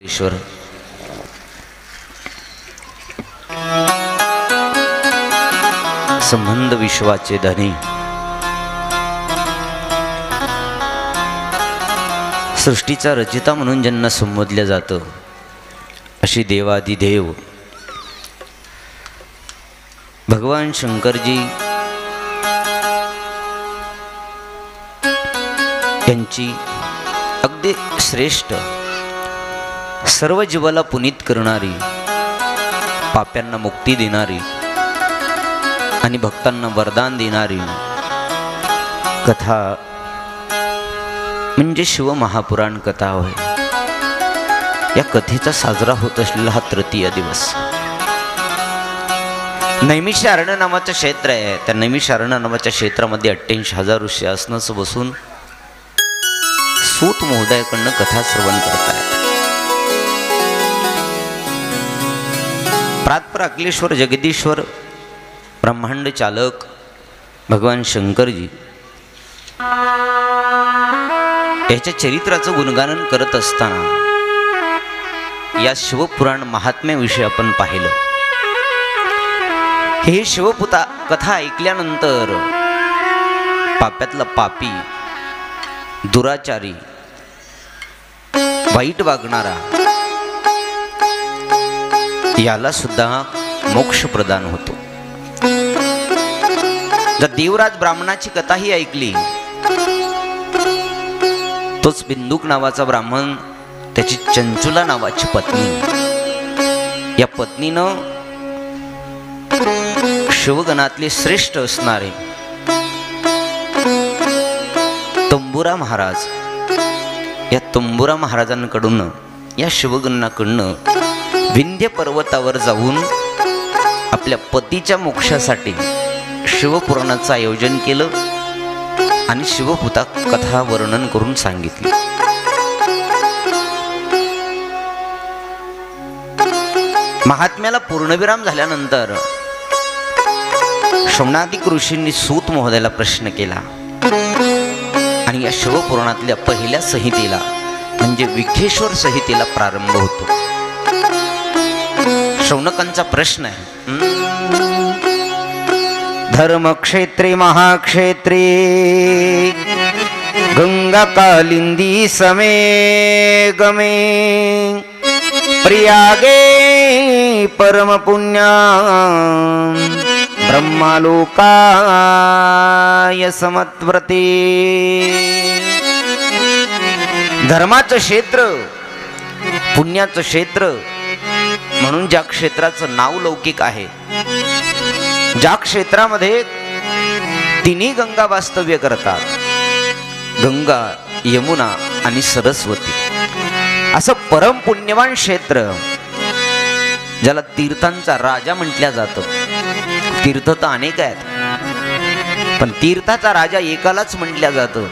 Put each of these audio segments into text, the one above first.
ईश्वर संबंध विश्वाचे धनी, सृष्टीचा रचिता म्हणून ज्यांना संबोधलं जातं अशी देवादिदेव भगवान शंकरजी यांची अगदी श्रेष्ठ, सर्व जीवाला पुनीत करणारी, पाप्यांना मुक्ती देणारी आणि भक्तांना वरदान देणारी कथा म्हणजे शिवमहापुराण कथा होय. या कथेचा साजरा होत असलेला हा तृतीय दिवस. नैमिषारण्य नावाचं क्षेत्र आहे. त्या नैमिषारण्य नावाच्या क्षेत्रामध्ये 88,000 ऋषी असनच बसून सूत महोदयाकडनं कथा श्रवण करतायत. प्रातपर अखिलेश्वर जगदीश्वर ब्रह्मांड चालक भगवान शंकरजी याच्या चरित्राचं गुणगान करत असताना या शिवपुराण महात्म्याविषयी आपण पाहिलं. हे शिवपुता कथा ऐकल्यानंतर पाप्यातला पापी, दुराचारी, वाईट वागणारा याला सुद्धा मोक्ष प्रदान होतो. जर देवराज ब्राह्मणाची कथाही ऐकली, तोच बिंदुक नावाचा ब्राह्मण, त्याची चंचुला नावाची पत्नी, या पत्नीनं शिवगणातले श्रेष्ठ असणारे तंबुरा महाराज, या तंबुरा महाराजांकडून, या शिवगणाकडून विंध्य पर्वतावर जाऊन आपल्या पतीच्या मोक्षासाठी शिवपुराणाचं आयोजन केलं आणि शिवपुता कथा वर्णन करून सांगितली. महात्म्याला पूर्णविराम झाल्यानंतर शौनादिक ऋषींनी सूत महोदयाला प्रश्न केला आणि या शिवपुराणातल्या पहिल्या संहितेला म्हणजे विखेश्वर संहितेला प्रारंभ होतो. शौनकांचा प्रश्न आहे, धर्मक्षेत्रे महाक्षेत्रे गंगा कालिंदी समे गमे प्रयागे परम पुण्या ब्रह्मालोकाय समत्व्रते. धर्माचं क्षेत्र, पुण्याचं क्षेत्र म्हणून ज्या क्षेत्राचं नाव लौकिक आहे, ज्या क्षेत्रामध्ये तिन्ही गंगा वास्तव्य करतात, गंगा, यमुना आणि सरस्वती, असं परम पुण्यवान क्षेत्र ज्याला तीर्थांचा राजा म्हटलं जातं. तीर्थ तर अनेक आहेत, पण तीर्थाचा राजा एकालाच म्हटलं जातं,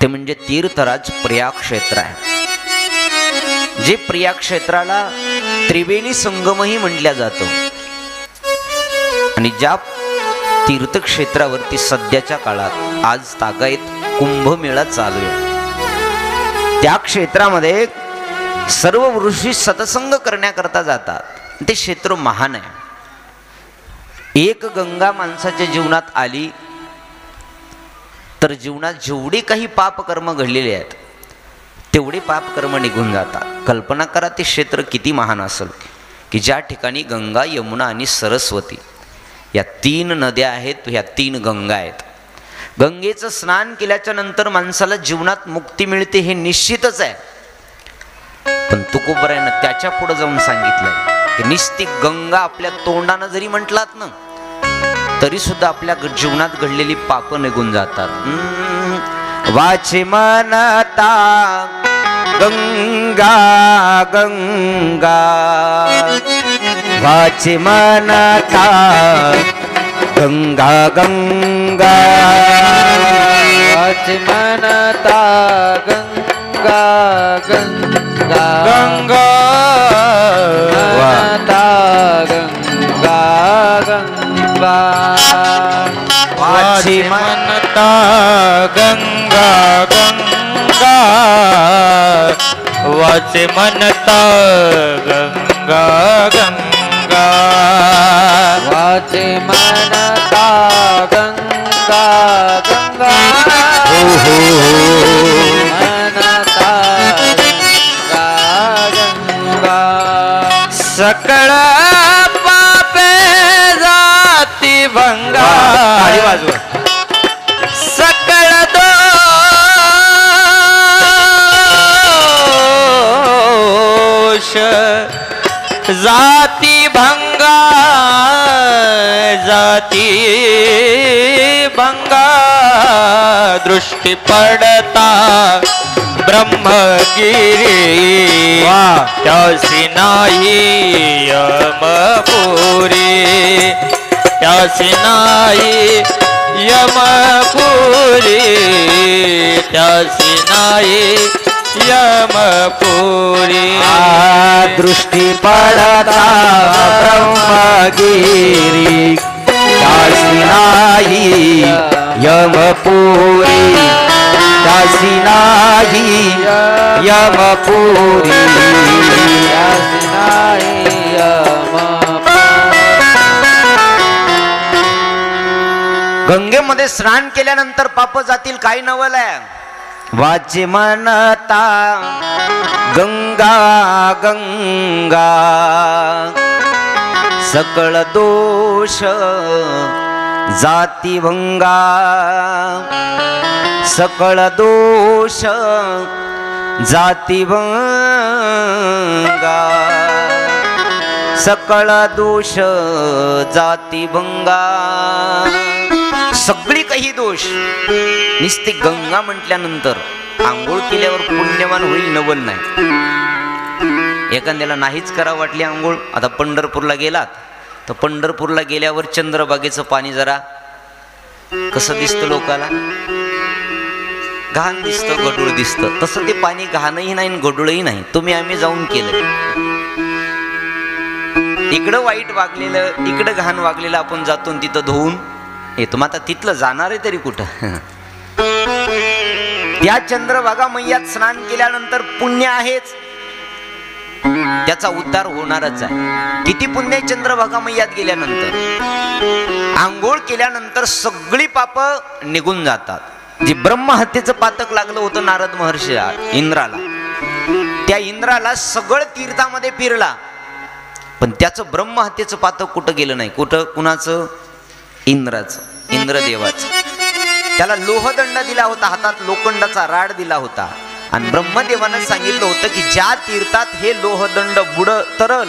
ते म्हणजे तीर्थराज प्रयाग क्षेत्र आहे. जे प्रयाग क्षेत्राला त्रिवेणी संगमही म्हटलं जातं आणि ज्या तीर्थक्षेत्रावरती सध्याच्या काळात आज तागायत कुंभमेळा चालू आहे, त्या क्षेत्रामध्ये सर्व ऋषी सत्संग करण्याकरता जातात. ते क्षेत्र महान आहे. एक गंगा माणसाच्या जीवनात आली तर जीवनात जेवढे काही पापकर्म घडलेले आहेत तेवढे पापकर्म निघून जातात. कल्पना करा ते क्षेत्र किती महान असेल की ज्या ठिकाणी गंगा, यमुना आणि सरस्वती या 3 नद्या आहेत, ह्या 3 गंगा आहेत. गंगेचं स्नान केल्याच्या नंतर माणसाला जीवनात मुक्ती मिळते हे निश्चितच आहे. पण तुकोबरायानं त्याच्या पुढे जाऊन सांगितलंय की निस्ती गंगा आपल्या तोंडानं जरी म्हटलात ना तरी सुद्धा आपल्या जीवनात घडलेली पाप निघून जातात. वाचे मनता गंगा गंगा, वाचे मनता गंगा गंगा, वाचे मनता गंगा गंगा, गंगा मनता गंगा गंगा, वाचे मनता गंगा गंगा, वाचे म्हणता गंगा गंगा वाचे म्हणता गंगा गंगा म्हणता गंगा गंगा सकळ पापे जाती भंगा सकळ दोष जाती भंगा जाती भंगा दृष्टी पडता ब्रह्मगिरी त्यासी नाही यमपुरी त्यासी नाही यमपुरी त्यासी नाही यमपुरी दृष्टी पडता ब्रह्मगिरी त्यासी नाही यमपुरी त्यासी नाही यमपुरी त्यासी नाही गंगेमध्ये स्नान केल्यानंतर पाप जातील काही नवल आहे. वाचे म्हणता गंगा गंगा सकळ दोष जाती भंगा सकळ दोष जाती भंगा सकळ दोष जाती भंगा सगळी काही दोष निस्ते गंगा म्हटल्यानंतर आंघोळ केल्यावर पुण्यवान होईल नवल नाही. एखाद्याला नाहीच करा वाटली आंघोळ. आता पंढरपूरला गेलात तर पंढरपूरला गेल्यावर चंद्रभागेचं पाणी जरा कसं दिसतं लोकाला, घाण दिसतं, गडूळ दिसतं. तसं ते पाणी घाणही नाही गडूळही नाही. तुम्ही आम्ही जाऊन केलं. इकडं वाईट वागलेलं इकडं घाण वागलेलं आपण जातो तिथं धुवून येतो. मग आता तिथलं जाणार आहे तरी कुठं. त्या चंद्रभागा मैयात स्नान केल्यानंतर पुण्य आहेच, त्याचा उद्धार होणारच आहे. किती पुण्य आहे चंद्रभागा मैयात गेल्यानंतर. आंघोळ केल्यानंतर सगळी पाप निघून जातात. जे ब्रह्महत्येचं पातक लागलं होतं नारद महर्षीला इंद्राला, त्या इंद्राला सगळं तीर्थामध्ये फिरला पण त्याचं ब्रह्महत्येचं पातक कुठं गेलं नाही. कुठं? कुणाचं? इंद्राचं, इंद्रदेवाचं. त्याला लोहदंड दिला होता, हातात लोखंडाचा राड दिला होता आणि ब्रह्मदेवानं सांगितलं होतं की ज्या तीर्थात हे लोहदंड बुड तरल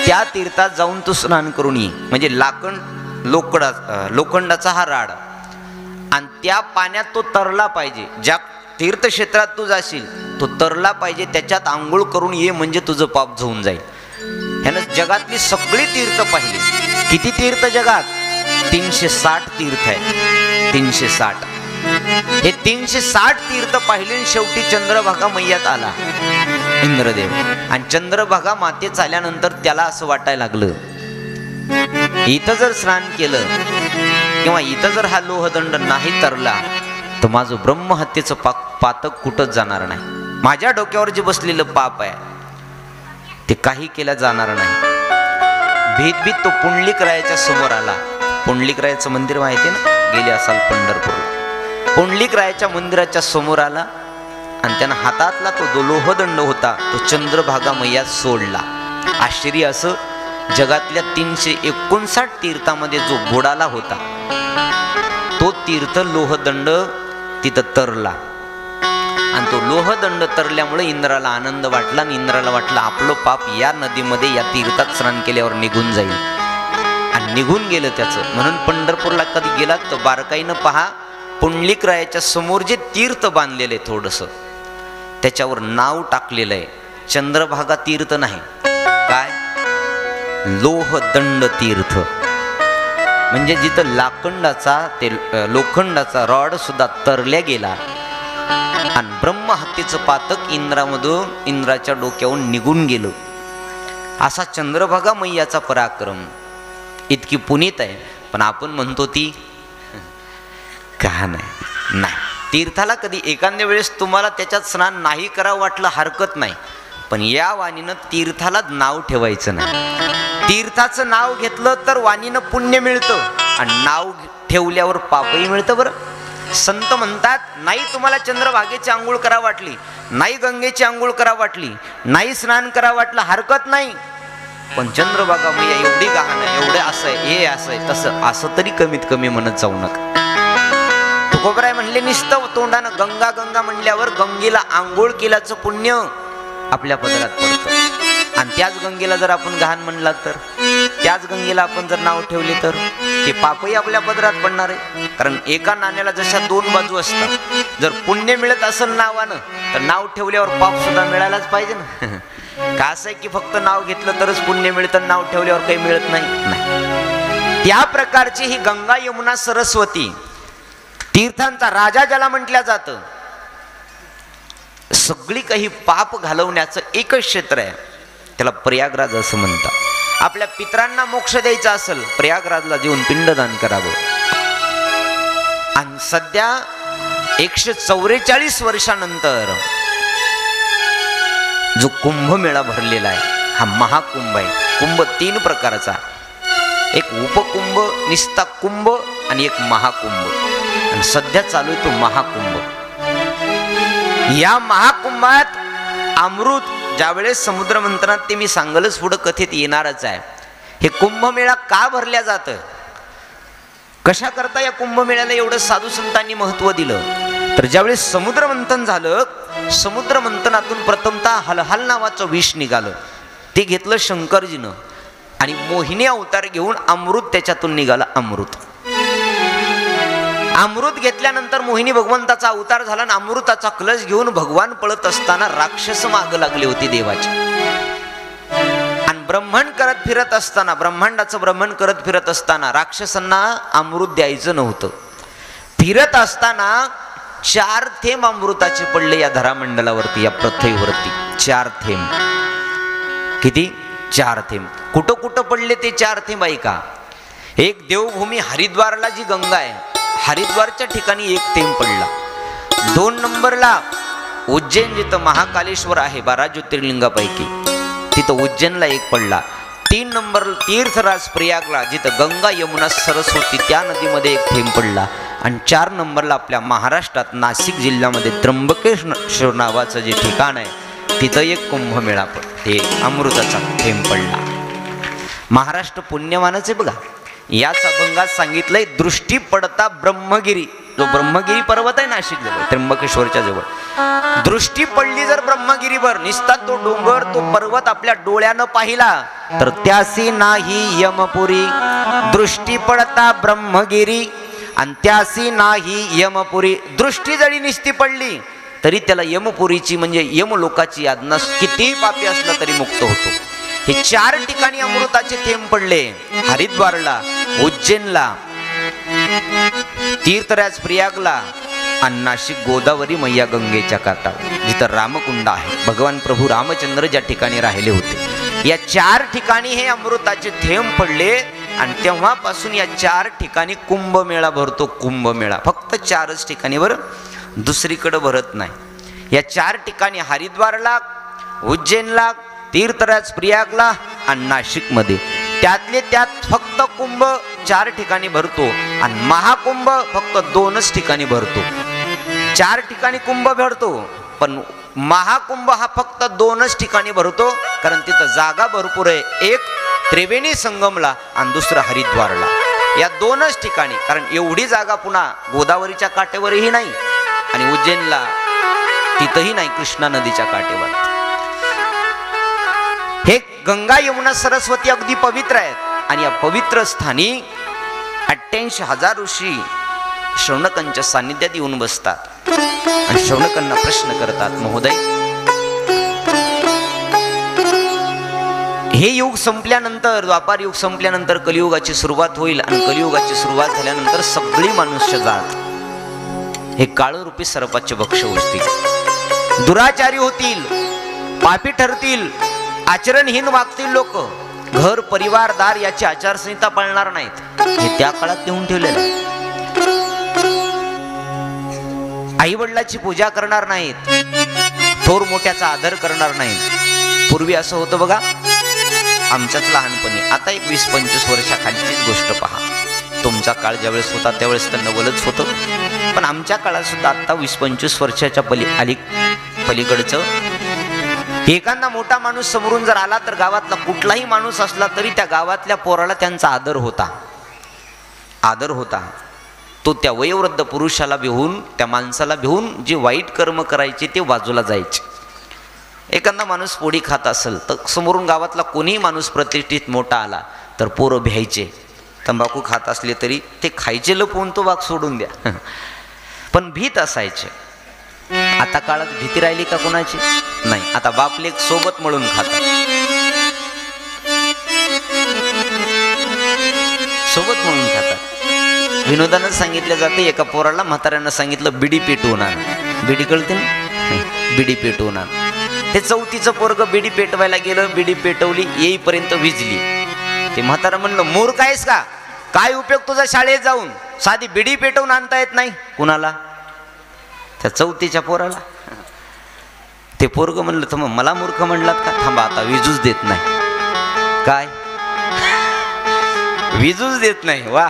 त्या तीर्थात जाऊन तू स्नान करून ये. म्हणजे लोखंडाचा हा राड आणि त्या पाण्यात तो तरला पाहिजे. ज्या तीर्थक्षेत्रात तू जाशील तो तरला पाहिजे, त्याच्यात आंघोळ करून ये म्हणजे तुझं पाप धुवून जाईल. ह्यानं जगातली सगळी तीर्थ पाहिली. किती तीर्थ जगात? 360 तीर्थ आहे. 360 हे 360 तीर्थ पाहिले. शेवटी चंद्रभागा मैयात आला इंद्रदेव आणि चंद्रभागा मातेत आल्यानंतर त्याला असं वाटायला लागलं इथं जर स्नान केलं किंवा इथं जर हा लोहदंड नाही तरला तर माझं ब्रह्महत्येचं पातक कुठंच जाणार नाही. माझ्या डोक्यावर जे बसलेलं पाप आहे ते काही केलं जाणार नाही. भीत तो पुंडलिकरायाच्या समोर आला. पुंडलिकरायाचं मंदिर माहिती ना, गेले असाल पंढरपूरला. पुंडलिकरायाच्या मंदिराच्या समोर आला आणि त्यानं हातातला तो लोहदंड होता तो चंद्रभागा मैयात सोडला. आश्चर्य असं, जगातल्या 359 तीर्थामध्ये जो बुडाला होता तो तीर्थ लोहदंड तिथं तरला आणि तो लोहदंड तरल्यामुळे इंद्राला आनंद वाटला आणि इंद्राला वाटलं आपलं पाप या नदीमध्ये या तीर्थात स्नान केल्यावर निघून जाईल आणि निघून गेलं त्याचं. म्हणून पंढरपूरला कधी गेलात तर बारकाईनं पहा, पुंडलिकरायाच्या समोर जे तीर्थ बांधलेलं आहे थोडंसं त्याच्यावर नाव टाकलेलं आहे चंद्रभागा तीर्थ नाही, काय लोहदंड तीर्थ. म्हणजे जिथं लाकंडाचा ते लोखंडाचा रॉड सुद्धा तरल्या गेला आणि ब्रह्महत्येचं पातक इंद्राच्या डोक्यावरून निघून गेलं. असा चंद्रभागा मैयाचा पराक्रम इतकी पुनीत आहे. पण आपण म्हणतो ती का नाही. तीर्थाला कधी एखाद्या वेळेस तुम्हाला त्याच्यात स्नान नाही करावं वाटलं हरकत नाही, पण या वाणीनं तीर्थाला नाव ठेवायचं नाही. तीर्थाचं नाव घेतलं तर वाणीनं पुण्य मिळतं आणि नाव ठेवल्यावर पापही मिळतं. बरं, संत म्हणतात नाही तुम्हाला चंद्रभागेची आंघोळ करा वाटली, नाही गंगेची आंघोळ करा वाटली, नाही स्नान करा वाटलं हरकत नाही, पण चंद्रभागा मैया एवढी गहाण आहे, एवढे असं आहे, हे असं आहे, तसं असं तरी कमीत कमी म्हणत जाऊ नका. तुकोबराय म्हणले निस्तं तोंडानं गंगा गंगा म्हणल्यावर गंगेला आंघोळ केल्याचं पुण्य आपल्या पदरात पडतं. आणि त्याच गंगेला जर आपण घाण म्हणला तर, त्याच गंगेला आपण जर नाव ठेवले तर ते पापही आपल्या पदरात पडणार आहे. कारण एका नाण्याला जशा दोन बाजू असतात, जर पुण्य मिळत असेल नावानं तर नाव ठेवल्यावर पाप सुद्धा मिळायलाच पाहिजे ना. का असं आहे की फक्त नाव घेतलं तरच पुण्य मिळतं, नाव ठेवल्यावर काही मिळत नाही. त्या प्रकारची ही गंगा यमुना सरस्वती तीर्थांचा राजा ज्याला म्हटलं जातं, सगळी काही पाप घालवण्याचं एकच क्षेत्र आहे, त्याला प्रयागराज असं म्हणतात. आपल्या पितरांना मोक्ष द्यायचा असेल प्रयागराजला जेऊन पिंडदान करावं. आणि सध्या 144 वर्षानंतर जो कुंभमेळा भरलेला आहे हा महाकुंभ आहे. कुंभ 3 प्रकारचा, एक उपकुंभ, निस्ता कुंभ आणि एक महाकुंभ. आणि सध्या चालू आहे तो महाकुंभ. या महाकुंभात अमृत ज्यावेळेस समुद्र मंथनात, ते मी सांगलच पुढं कथेत येणारच आहे. हे कुंभमेळा का भरल्या जातं, कशा करता या कुंभमेळ्याला एवढं साधू संतांनी महत्व दिलं, तर ज्यावेळेस समुद्र मंथन झालं, समुद्र मंथनातून प्रथमतः हलहल नावाचं विष निघालं, ते घेतलं शंकरजीनं आणि मोहिनी अवतार घेऊन अमृत त्याच्यातून निघालं. अमृत घेतल्यानंतर मोहिनी भगवंताचा अवतार झाला आणि अमृताचा कलश घेऊन भगवान पळत असताना राक्षस माग लागले होते देवाचे. आणि ब्रह्मांड करत फिरत असताना, ब्रह्मांडाचं भ्रमण करत फिरत असताना राक्षसांना अमृत द्यायचं नव्हतं. फिरत असताना 4 थेंब अमृताचे पडले या धरामंडलावरती, या पृथ्वीवरती 4 थेंब. किती? 4 थेंब. कुठं कुठं पडले ते 4 थेंब ऐका. एक देवभूमी हरिद्वारला जी गंगा आहे, हरिद्वारच्या ठिकाणी 1 थेंब पडला. 2 नंबरला उज्जैन जिथं महाकालेश्वर आहे 12 ज्योतिर्लिंगापैकी, तिथं उज्जैनला 1 पडला. 3 नंबर तीर्थराज प्रयागला जिथं गंगा यमुना सरस्वती त्या नदीमध्ये 1 थेंब पडला. आणि 4 नंबरला आपल्या महाराष्ट्रात नाशिक जिल्ह्यामध्ये त्र्यंबकेश्वर नावाचं जे ठिकाण आहे तिथं 1 कुंभमेळा ते अमृताचा थेंब पडला. महाराष्ट्र पुण्यवानच आहे बघा. याच अभंगात सांगितलंय दृष्टी पडता ब्रह्मगिरी, जो ब्रह्मगिरी पर्वत आहे नाशिक जवळ त्र्यंबकेश्वरच्या जवळ, दृष्टी पडली जर ब्रह्मगिरीवर, निस्ता तो डोंगर तो पर्वत आपल्या डोळ्यानं पाहिला तर त्यासी नाही यमपुरी. दृष्टी पडता ब्रह्मगिरी आणि त्यासी नाही यमपुरी. दृष्टी जरी निस्ती पडली तरी त्याला यमपुरीची म्हणजे यमलोकाची यातना, किती पापी असला तरी मुक्त होतो. हे 4 ठिकाणी अमृताचे थेंब पडले, हरिद्वारला, उज्जैनला, तीर्थराज प्रयागला आणि नाशिक गोदावरी मैया गंगेच्या काठावर जिथं रामकुंड आहे. भगवान प्रभू रामचंद्र ज्या ठिकाणी राहिले होते, या 4 ठिकाणी हे अमृताचे थेंब पडले. आणि तेव्हापासून या 4 ठिकाणी कुंभमेळा भरतो. कुंभमेळा फक्त 4च ठिकाणी, बरं, दुसरीकडे भरत नाही. या 4 ठिकाणी हरिद्वारला, उज्जैनला, तीर्थराज प्रयागला आणि नाशिकमध्ये, त्यातले त्यात फक्त कुंभ 4 ठिकाणी भरतो आणि महाकुंभ फक्त 2च ठिकाणी भरतो. 4 ठिकाणी कुंभ भरतो पण महाकुंभ हा फक्त 2च ठिकाणी भरतो, कारण तिथं जागा भरपूर आहे. एक त्रिवेणी संगमला आणि दुसरं हरिद्वारला, या 2च ठिकाणी. कारण एवढी जागा पुन्हा गोदावरीच्या काठेवरही नाही आणि उज्जैनला तिथंही नाही, कृष्णा नदीच्या काठेवर. हे गंगा यमुना सरस्वती अगदी पवित्र आहेत आणि या पवित्र स्थानी 88,000 ऋषी शौनकांच्या सानिध्यात येऊन बसतात आणि शौनकांना प्रश्न करतात, महोदय, हे युग संपल्यानंतर, द्वापार युग संपल्यानंतर कलियुगाची सुरुवात होईल आणि कलियुगाची सुरुवात झाल्यानंतर सगळी मनुष्य जात हे काळरूपी सर्पाचे भक्ष होतील, दुराचारी होतील, पापी ठरतील, आचरणहीन वागतील लोक, घर परिवार दार याची आचारसंहिता पाळणार नाहीत. हे त्या काळात लिहून ठेवलेलं आहे. आई वडिलाची पूजा करणार नाहीत, थोर मोठ्याचा आदर करणार नाहीत. पूर्वी असं होतं बघा, आमच्याच लहानपणी, आता एक 20-25 वर्षाखालीचीच गोष्ट पहा. तुमचा काळ ज्यावेळेस होता त्यावेळेस तर नवलच होतं, पण आमच्या काळात सुद्धा आता 20-25 वर्षाच्या पलीकडचं एखादा मोठा माणूस समोरून जर आला तर गावातला कुठलाही माणूस असला तरी त्या गावातल्या पोराला त्यांचा आदर होता. तो त्या वयोवृद्ध पुरुषाला भिवून, त्या माणसाला भिवून जे वाईट कर्म करायचे ते बाजूला जायचे. एखादा माणूस पोळी खात असेल तर समोरून गावातला कोणीही माणूस प्रतिष्ठित मोठा आला तर पोरं भ्यायचे. तंबाखू खात असले तरी ते खायचे लपवून, तो भाग सोडून द्या, पण भीत असायचे. आता काळात भीती राहिली का कोणाची? नाही. आता बाप लेक सोबत मिळून खातात, सोबत म्हणून खातात. विनोदानं सांगितलं जातं, एका पोराला म्हाताऱ्यानं सांगितलं बिडी पेटवून आण. बिडी कळते ना, बिडी पेटवून आण. ते 4थीचं पोरग बिडी पेटवायला गेलं, बिडी पेटवली, येईपर्यंत विजली. ते म्हातारा म्हणलं, मूर्ख आहेस का? काय उपयोग तुझा शाळेत जाऊन? साधी बिडी पेटवून आणता येत नाही कुणाला? त्या 4थीच्या पोराला. ते पोरग म्हणलं, तर मला मूर्ख म्हणलात का? थांबा, आता विजूच देत नाही. काय विजूच देत नाही? वा.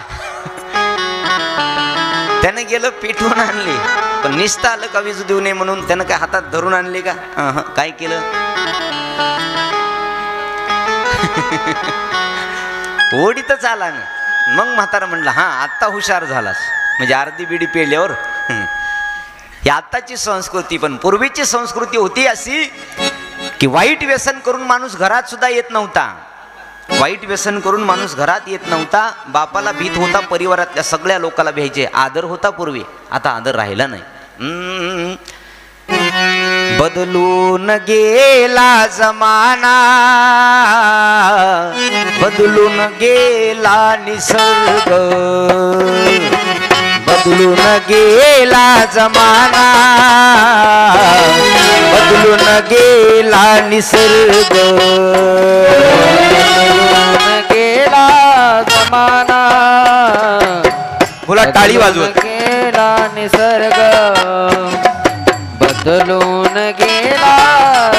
त्यानं गेलं पेटवून आणली, पण निस्ता आलं का विजू देऊ नये म्हणून? त्यानं काय हातात धरून आणली का? काय केलं? ओढीतच आला ना. मग म्हातारा म्हणला, हा आत्ता हुशार झालास, म्हणजे अर्धी बिडी पेल्यावर. ही आत्ताची संस्कृती, पण पूर्वीची संस्कृती होती अशी की वाईट व्यसन करून माणूस घरात सुद्धा येत नव्हता. वाईट व्यसन करून माणूस घरात येत नव्हता. बापाला भीत होता, परिवारातल्या सगळ्या लोकांना भ्यायचे. आदर होता पूर्वी, आता आदर राहिला नाही. बदलून गेला जमाना, बदलून गेला निसर्ग, बदलून गेला जमाना, बदलून गेला निसर्ग, बदलून गेला जमाना, बोला टाळी वाजवत. गेला निसर्ग, बदलून गेला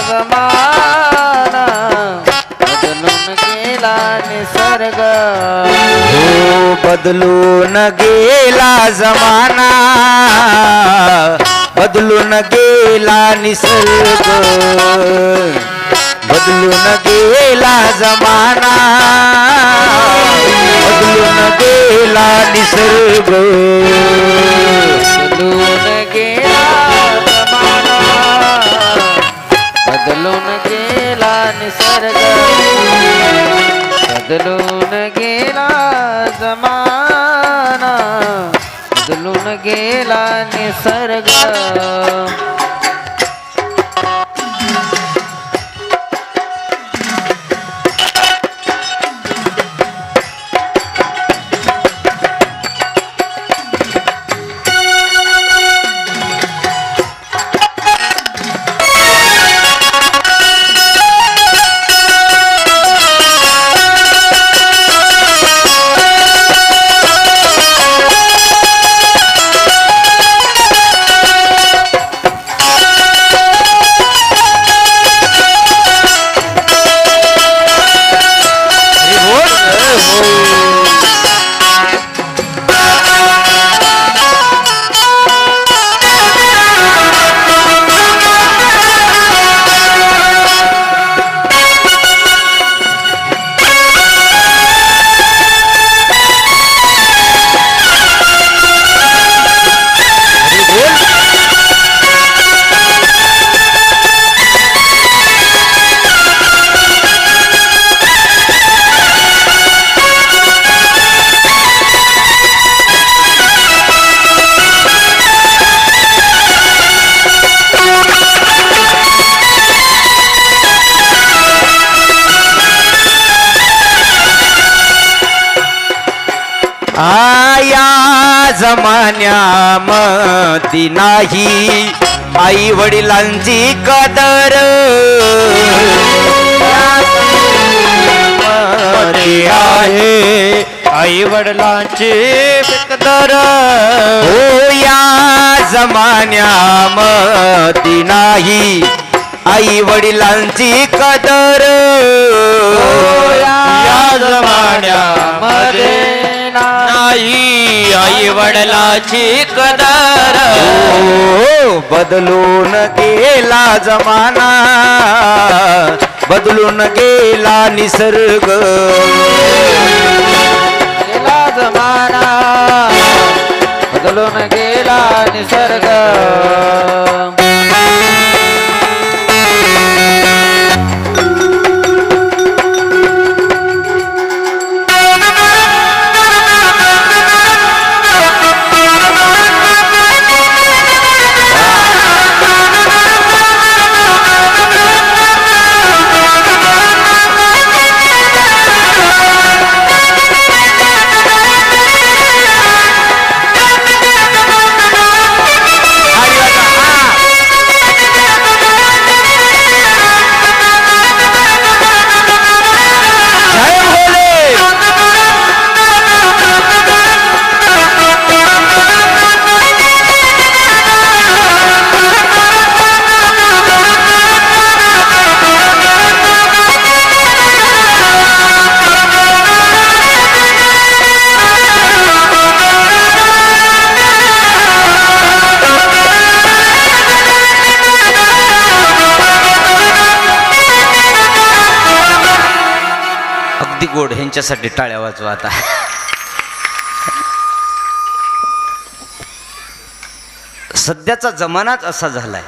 जमाना, बदलून गेला निसर्ग. हो, बदलून गेला जमाना, बदलून गेला निसर्ग, बदलून गेला जमाना, बदलून गेला निसर्ग, बदलून गेला जमाना, बदलून गेला निसर्ग, बदलून गेला जमाना, बदलून गेला निसर्ग. जमान्यामध्ये नाही आई वडिलांची कदर आहे आई वडिलांची बिकदर हो या जमान्यामध्ये नाही आई वडिलांची कदर या जमान्यामध्ये नाही आई वडिलाची कदर हो बदलून गेला जमाना बदलून गेला निसर्ग गेला जमाना बदलून गेला निसर्ग गोड ह्यांच्यासाठी टाळ्या वाजवा आता. सध्याचा जमानाच असा झालाय.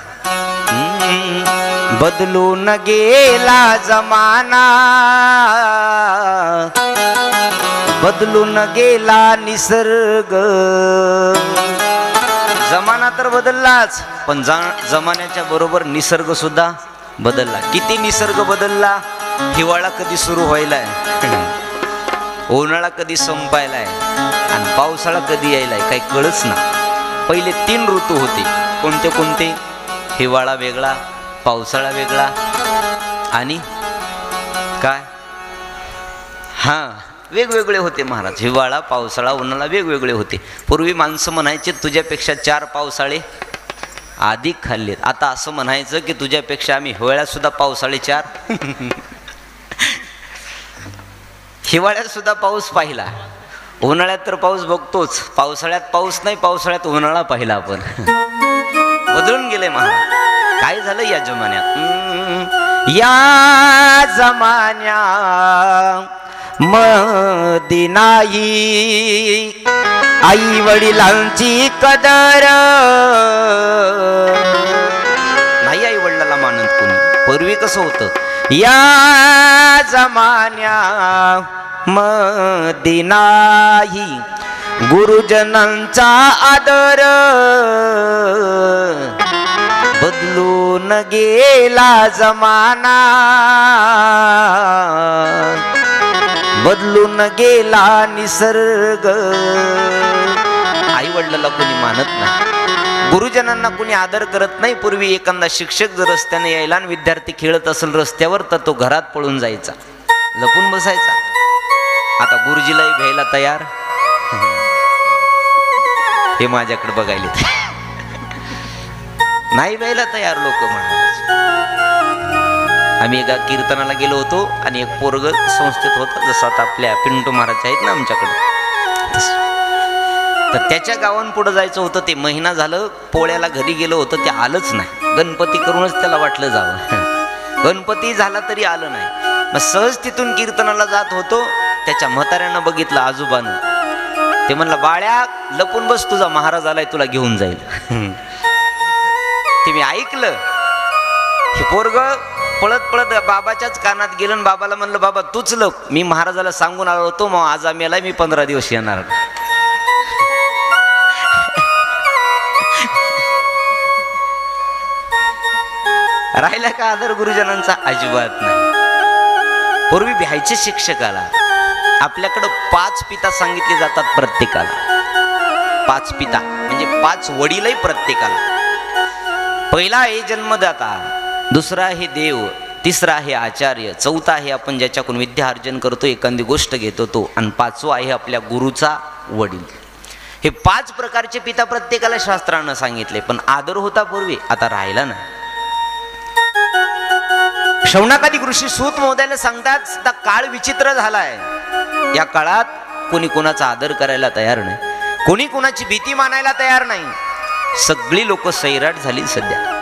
बदलून गेला जमाना बदलून गेला निसर्ग. जमाना तर बदललाच पण जमान्याच्या बरोबर निसर्ग सुद्धा बदलला. किती निसर्ग बदलला. हिवाळा कधी सुरू व्हायलाय, उन्हाळा कधी संपायलाय आणि पावसाळा कधी यायलाय काही कळच ना. पहिले 3 ऋतू होते. कोणते कोणते. हिवाळा वेगळा, पावसाळा वेगळा आणि काय वेगवेगळे होते महाराज. हिवाळा पावसाळा उन्हाळा वेगवेगळे होते. पूर्वी माणसं म्हणायचे तुझ्यापेक्षा 4 पावसाळे अधिक खाल्लेत. आता असं म्हणायचं की तुझ्यापेक्षा आम्ही हिवाळ्यात सुद्धा पावसाळे 4 हिवाळ्यात सुद्धा पाऊस पाहिला. उन्हाळ्यात तर पाऊस बघतोच. पावसाळ्यात पाऊस नाही, पावसाळ्यात उन्हाळा पाहिला आपण. बदलून गेले महाराज. काय झालं या जमान्यात. या जमान्या मधी नाही आई वडिलांची कदर. नाही आई वडिलाला मानत कोणी. पूर्वी कसं होतं. या जमान्या मधी नाही गुरुजनांचा आदर. बदलून गेला जमाना बदलून गेला निसर्ग. आई वडिलाला कोणी मानत नाही, गुरुजनांना कोणी आदर करत नाही. पूर्वी एखादा शिक्षक जर रस्त्याने यायला आणि विद्यार्थी खेळत असेल रस्त्यावर तर तो घरात पळून जायचा, लपून बसायचा. आता गुरुजीलाही भ्यायला तयार. हे माझ्याकडे बघायला नाही भ्यायला तयार लोक महाराज. आम्ही एका कीर्तनाला गेलो होतो आणि एक पोरग संस्थेत होतं, जसं आता आपल्या पिंटू महाराज आहेत ना आमच्याकडे, तर त्याच्या गावान पुढे जायचं होतं. ते महिना झालं पोळ्याला घरी गेलो होतं, ते आलंच नाही. गणपती करूनच त्याला वाटलं जावं, गणपती झाला तरी आलं नाही. मग सहज तिथून कीर्तनाला जात होतो. त्याच्या म्हाताऱ्यानं बघितलं आजोबानं. ते म्हणलं बाळ्या लपून बस, तुझा महाराज आलाय तुला घेऊन जाईल. ते मी ऐकलं. हे पोरग पळत पळत बाबाच्याच कानात गेलं आणि बाबाला म्हणलं बाबा तूच लप, मी महाराजाला सांगून आलो होतो मग आज आम्ही आलाय, मी 15 दिवस येणार. राहिला का आदर गुरुजनांचा? अजिबात नाही. पूर्वी भ्यायचे शिक्षकाला. आपल्याकडं 5 पिता सांगितले जातात प्रत्येकाला. 5 पिता म्हणजे 5 वडीलही प्रत्येकाला. पहिला आहे जन्मदाता, दुसरा आहे देव, तिसरा आहे आचार्य, चौथा आहे आपण ज्याच्याकडून विद्या अर्जन करतो, एखादी गोष्ट घेतो तो, आणि पाचवा आहे आपल्या गुरुचा वडील. हे 5 प्रकारचे पिता प्रत्येकाला शास्त्रानं सांगितले, पण आदर होता पूर्वी, आता राहिला नाही. शौनकादिक ऋषी सूत महोदयाला सांगतात, आता काळ विचित्र झालाय. या काळात कोणी कोणाचा आदर करायला तयार नाही, कोणी कोणाची भीती मानायला तयार नाही. सगळी लोक सैराट झाली सध्या.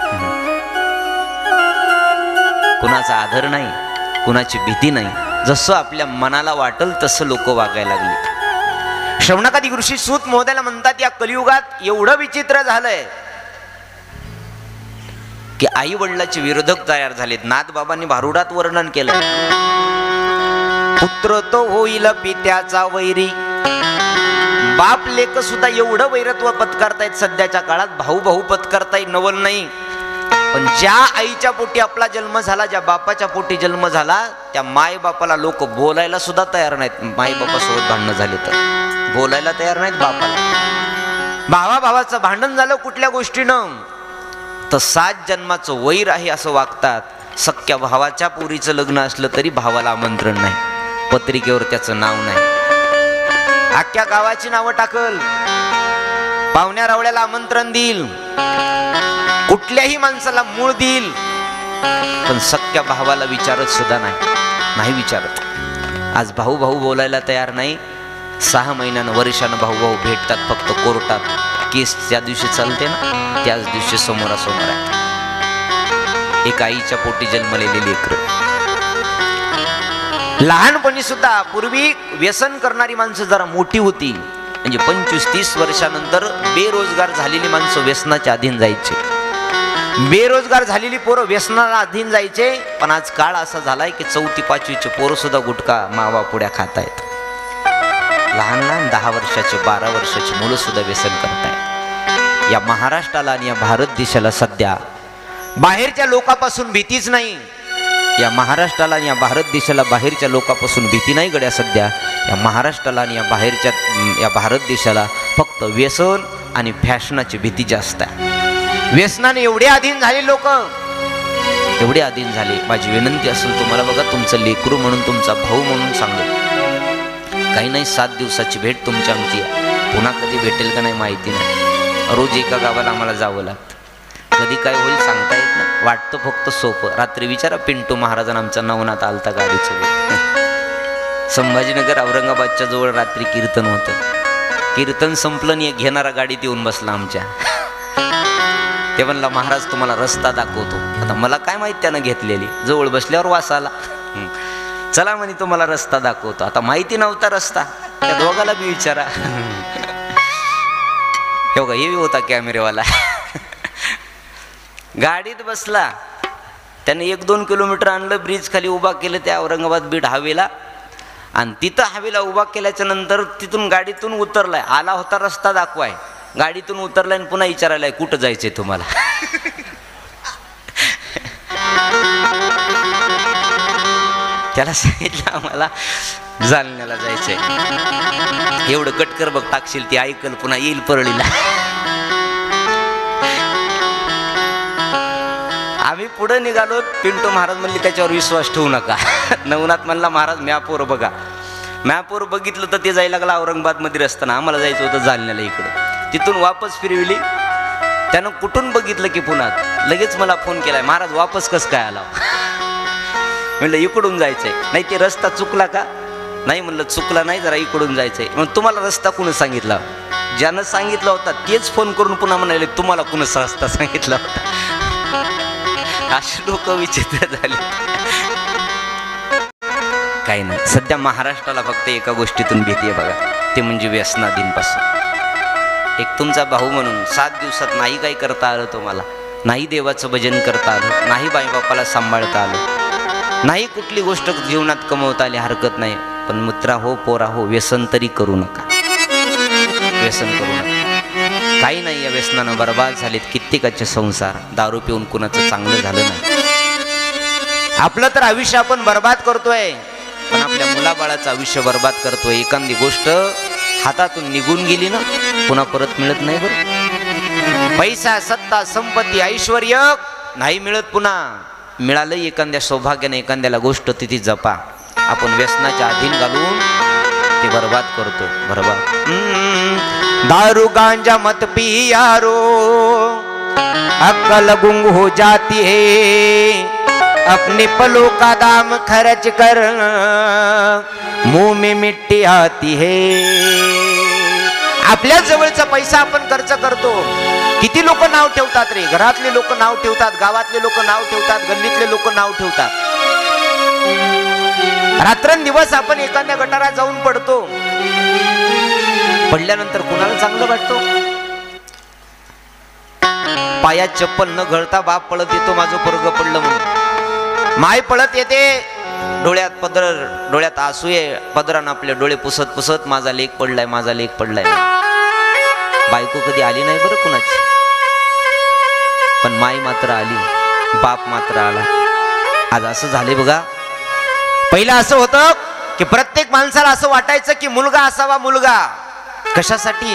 कुणाचा आदर नाही, कुणाची भीती नाही, जसं आपल्या मनाला वाटल तसं लोक वागायला लागली. शौनकादिक ऋषी सूत महोदयाला म्हणतात, या कलियुगात एवढं विचित्र झालंय की आई वडिलाचे विरोधक तयार झालेत. नाथबाबांनी भारुडात वर्णन केलं, पुत्र तो होईल पित्याचा वैरी. बाप लेक सुद्धा एवढं वैरत्व पत्करतायत सध्याच्या काळात. भाऊ भाऊ पत्करतायत, नवल नाही. पण ज्या आईच्या पोटी आपला जन्म झाला, ज्या बापाच्या पोटी जन्म झाला, त्या माय बापाला लोक बोलायला सुद्धा तयार नाहीत. माई बापासोबत भांडणं झाले तर बोलायला तयार नाहीत बापाला. भावा भावाचं भांडण झालं कुठल्या गोष्टीनं, तर 7 जन्माचं वैर आहे असं वागतात. सख्या भावाच्या पोरीचं लग्न असलं तरी भावाला आमंत्रण नाही, पत्रिकेवर त्याचं नाव नाही. अख्ख्या गावाची नावं टाकल, पाहुण्या रावळ्याला आमंत्रण देईल, कुठल्याही माणसाला मूळ देईल, पण सख्या भावाला विचारत सुद्धा नाही विचारत. आज भाऊ भाऊ बोलायला तयार नाही. 6 महिन्यानं वर्षानं भाऊ भाऊ भेटतात फक्त कोर्टात. केस ज्या दिवशी चालते ना त्याच दिवशी समोरासमोर आहे. एक आईच्या पोटी जन्मलेली लेकरं. लहानपणी सुद्धा पूर्वी व्यसन करणारी माणसं जरा मोठी होती, म्हणजे 25-30 वर्षानंतर बेरोजगार झालेली माणसं व्यसनाच्या अधीन जायचे. बेरोजगार झालेली पोरं व्यसनाला अधीन जायचे. पण आज काळ असा झालाय की 4थी-5वीचे पोरं सुद्धा गुटखा मावा पुड्या खातायत. लहान लहान 10 वर्षाचे 12 वर्षाची मुलं सुद्धा व्यसन करतायत. या महाराष्ट्राला आणि या भारत देशाला सध्या बाहेरच्या लोकांपासून भीतीच नाही. या महाराष्ट्राला आणि या भारत देशाला बाहेरच्या लोकांपासून भीती नाही गड्या. सध्या या महाराष्ट्राला आणि या भारत देशाला फक्त व्यसन आणि फॅशनाची भीती जास्त आहे. व्यसनाने एवढे अधीन झाले लोक, एवढे अधीन झाले. माझी विनंती असेल तुम्हाला, बघा तुमचं लेकरू म्हणून, तुमचा भाऊ म्हणून सांगतो, काही नाही 7 दिवसाची भेट तुमची आमची आहे. पुन्हा कधी भेटेल का नाही माहिती नाही. रोज एका गावाला आम्हाला जावं लागतं. कधी काय होईल सांगता येत नाही. वाटतं फक्त सोपं. रात्री विचारा पिंटू महाराजांना आमचा नवनाथ आलता गाडीचं. संभाजीनगर औरंगाबादच्या जवळ रात्री कीर्तन होतं. कीर्तन संपलं आणि एक घेणारा गाडीत येऊन बसला आमच्या. ते म्हणला महाराज तुम्हाला रस्ता दाखवतो. आता मला काय माहित त्यानं घेतलेली, जवळ बसल्यावर वास आला. चला म्हणे तुम्हाला रस्ता दाखवतो. आता माहिती नव्हता रस्ता, त्या दोघाला बी विचारा. हे बघा, हे होता कॅमेरेवाला. गाडीत बसला, त्याने 1-2 किलोमीटर आणलं, ब्रिज खाली उभा केलं त्या औरंगाबाद बीड हवेला. आणि तिथं हवेला उभा केल्याच्या नंतर तिथून गाडीतून उतरलाय. आला होता रस्ता दाखवाय, गाडीतून उतरलाय आणि पुन्हा विचारायलाय कुठं जायचंय तुम्हाला. त्याला सांगितलं आम्हाला जालन्याला जायचंय. एवढं कटकर बघ टाकशील ती ऐकल, पुन्हा येईल परळीला. आम्ही पुढे निघालो. पिंटू महाराज म्हणले त्याच्यावर विश्वास ठेवू नका. नवनाथ म्हणला महाराज मॅपवर बघा. मॅपवर बघितलं तर ते जायला लागला औरंगाबादमध्ये रस्ता. आम्हाला जायचं होतं जालन्याला इकडं. तिथून वापस फिरविली. त्यानं कुठून बघितलं की पुण्यात, लगेच मला फोन केलाय, महाराज वापस कसं काय आला. म्हणलं इकडून जायचंय. नाही ते रस्ता चुकला का. नाही म्हणलं चुकला नाही, जरा इकडून जायचंय. मग तुम्हाला रस्ता कुणी सांगितला. ज्यानं सांगितलं होता तेच फोन करून पुन्हा म्हणाले तुम्हाला कुणच रस्ता सांगितला होता. अशी लोक विचित्र झाली. काही नाही, सध्या महाराष्ट्राला फक्त एका गोष्टीतून भीती आहे बघा, ते म्हणजे व्यसनाधीनपासून. एक तुमचा भाऊ म्हणून 7 दिवसात नाही काही करता आलं तुम्हाला, नाही देवाचं भजन करता आलं, नाही बाईबापाला सांभाळता आलं, नाही कुठली गोष्ट जीवनात कमवता आली, हरकत नाही. पण मित्रा हो, पोरा हो, व्यसन तरी करू नका. व्यसन करू नका. काही नाही, या व्यसनानं बर्बाद झालेत कित्येकाचे संसार. दारू पिऊन कुणाचं चांगलं झालं नाही. आपलं तर आयुष्य आपण बर्बाद करतोय, पण आपल्या मुलाबाळाचं आयुष्य बर्बाद करतोय. एखादी गोष्ट हातातून निघून गेली ना, पुन्हा परत मिळत नाही बरं. पैसा, सत्ता, संपत्ती, ऐश्वर्य नाही मिळत पुन्हा. मिळालं एखाद्या सौभाग्याने एखाद्याला गोष्ट तिथे जपा. आपण व्यसनाच्या अधीन घालून ते बर्बाद करतो. बर्बाद. दारू गांजा मत पियारो अक्कल गुंग हो जाती है. अपने पलों का दाम खर्च कर मुंह में मिट्टी आती है. आपल्या जवळचा पैसा आपण खर्च करतो. किती लोक नाव ठेवतात रे. घरातले लोक नाव ठेवतात, गावातले लोक नाव ठेवतात, गल्लीतले लोक नाव ठेवतात. रात्रंदिवस आपण एखाद्या गटारात जाऊन पडतो. पडल्यानंतर कुणाला चांगलं वाटतं? पायात चप्पल न घालता बाप पळत येतो माझं पोरग पडलं म्हणून. माय पळत येते, डोळ्यात पदर, डोळ्यात आसू आहे, पदरानं आपले डोळे पुसत पुसत माझा लेक पडलाय, माझा लेक पडलाय. बायको कधी आली नाही बरं कुणाची, पण माई मात्र आली, बाप मात्र आला. आज असं झाले बघा. पहिलं असं होतं की प्रत्येक माणसाला असं वाटायचं की मुलगा असावा. मुलगा कशासाठी?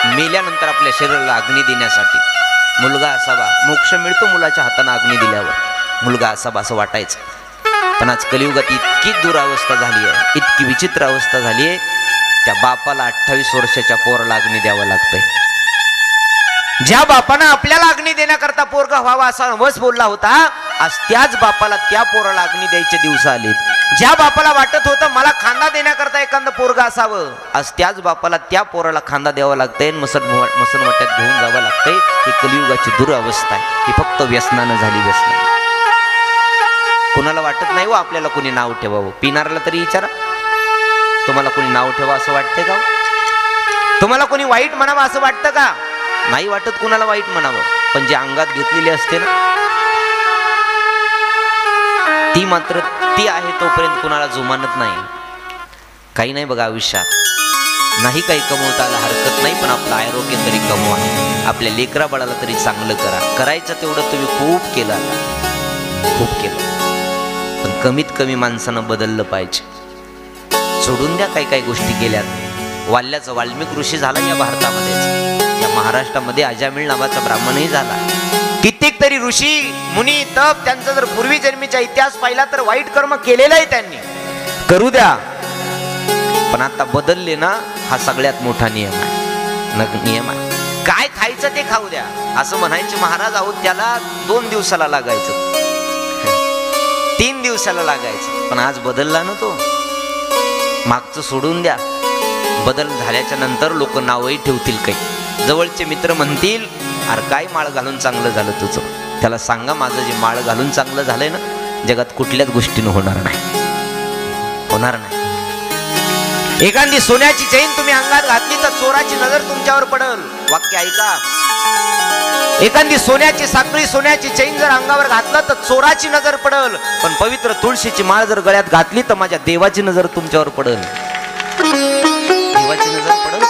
मेल्यानंतर आपल्या शरीराला अग्नी देण्यासाठी मुलगा असावा. मोक्ष मिळतो मुलाच्या हाताने अग्नी दिल्यावर. मुलगा असावा असं वाटायचं. पण आज कलियुगात इतकी दुरावस्था झाली आहे, इतकी विचित्र अवस्था झाली आहे, त्या बापाला 28 वर्षाच्या पोराला अग्नी द्यावं लागतंय. ज्या बापानं आपल्याला अग्नी देण्याकरता पोरगा व्हावा असा वस बोलला होता, आज त्याच बापाला त्या पोराला अग्नी द्यायचे दिवस आले. ज्या बापाला वाटत होतं मला खांदा देण्याकरता एखादं पोरगा असावं, आज त्याच बापाला त्या पोराला खांदा द्यावा लागतंय, मसनवट्यात घेऊन जावं लागतंय. ही कलियुगाची दुरावस्था आहे. ही फक्त व्यसनानं झाली. व्यसन कुणाला वाटत नाही हो आपल्याला कोणी नाव ठेवावं. पिणाऱ्याला तरी विचारा, तुम्हाला कोणी नाव ठेवा असं वाटतंय का? तुम्हाला कोणी वाईट म्हणावं असं वाटतं का? नाही वाटत कुणाला वाईट म्हणावं. पण जे अंगात घेतलेली असते ना, ती मात्र ती आहे तोपर्यंत कुणाला जुमानत नाही. काही नाही बघा आयुष्यात, नाही काही कमवता आला हरकत नाही, पण आपलं आरोग्य तरी कमवा. आपल्या लेकरा बाळाला तरी चांगलं करा. करायचं तेवढं तुम्ही खूप केलं, आता खूप केलं, पण कमीत कमी माणसानं बदललं पाहिजे. सोडून द्या काही काही गोष्टी केल्यात. वाल्याचा वाल्मिक ऋषी झाला या भारतामध्येच, या महाराष्ट्रामध्ये अजामिळ नावाचा ब्राह्मणही झाला. कित्येक तरी ऋषी मुनी तप त्यांचा जर पूर्वी जन्मीचा इतिहास पाहिला तर वाईट कर्म केलेलं आहे त्यांनी. करू द्या, पण आता बदलले ना, हा सगळ्यात मोठा नियम आहे. नियम आहे काय खायचं ते खाऊ द्या असं म्हणायचे महाराज. आहोत त्याला 2 दिवसाला लागायचं, 3 दिवसाला लागायचं, पण आज बदलला ना तो. मागचं सोडून द्या. बदल झाल्याच्या नंतर लोक नावही ठेवतील. काही जवळचे मित्र म्हणतील अरे काय माळ घालून चांगलं झालं तुझं. त्याला सांगा माझं जे माळ घालून चांगलं झालंय ना, जगात कुठल्याच गोष्टीनं होणार नाही, होणार नाही. एखादी सोन्याची चैन तुम्ही अंगात घातली तर चोराची नजर तुमच्यावर पडल. वाक्य ऐका. एखादी सोन्याची साखळी, सोन्याची चैन जर अंगावर घातलं तर चोराची नजर पडल, पण पवित्र तुळशीची माळ जर गळ्यात घातली तर माझ्या देवाची नजर तुमच्यावर पडल. देवाची नजर पडल.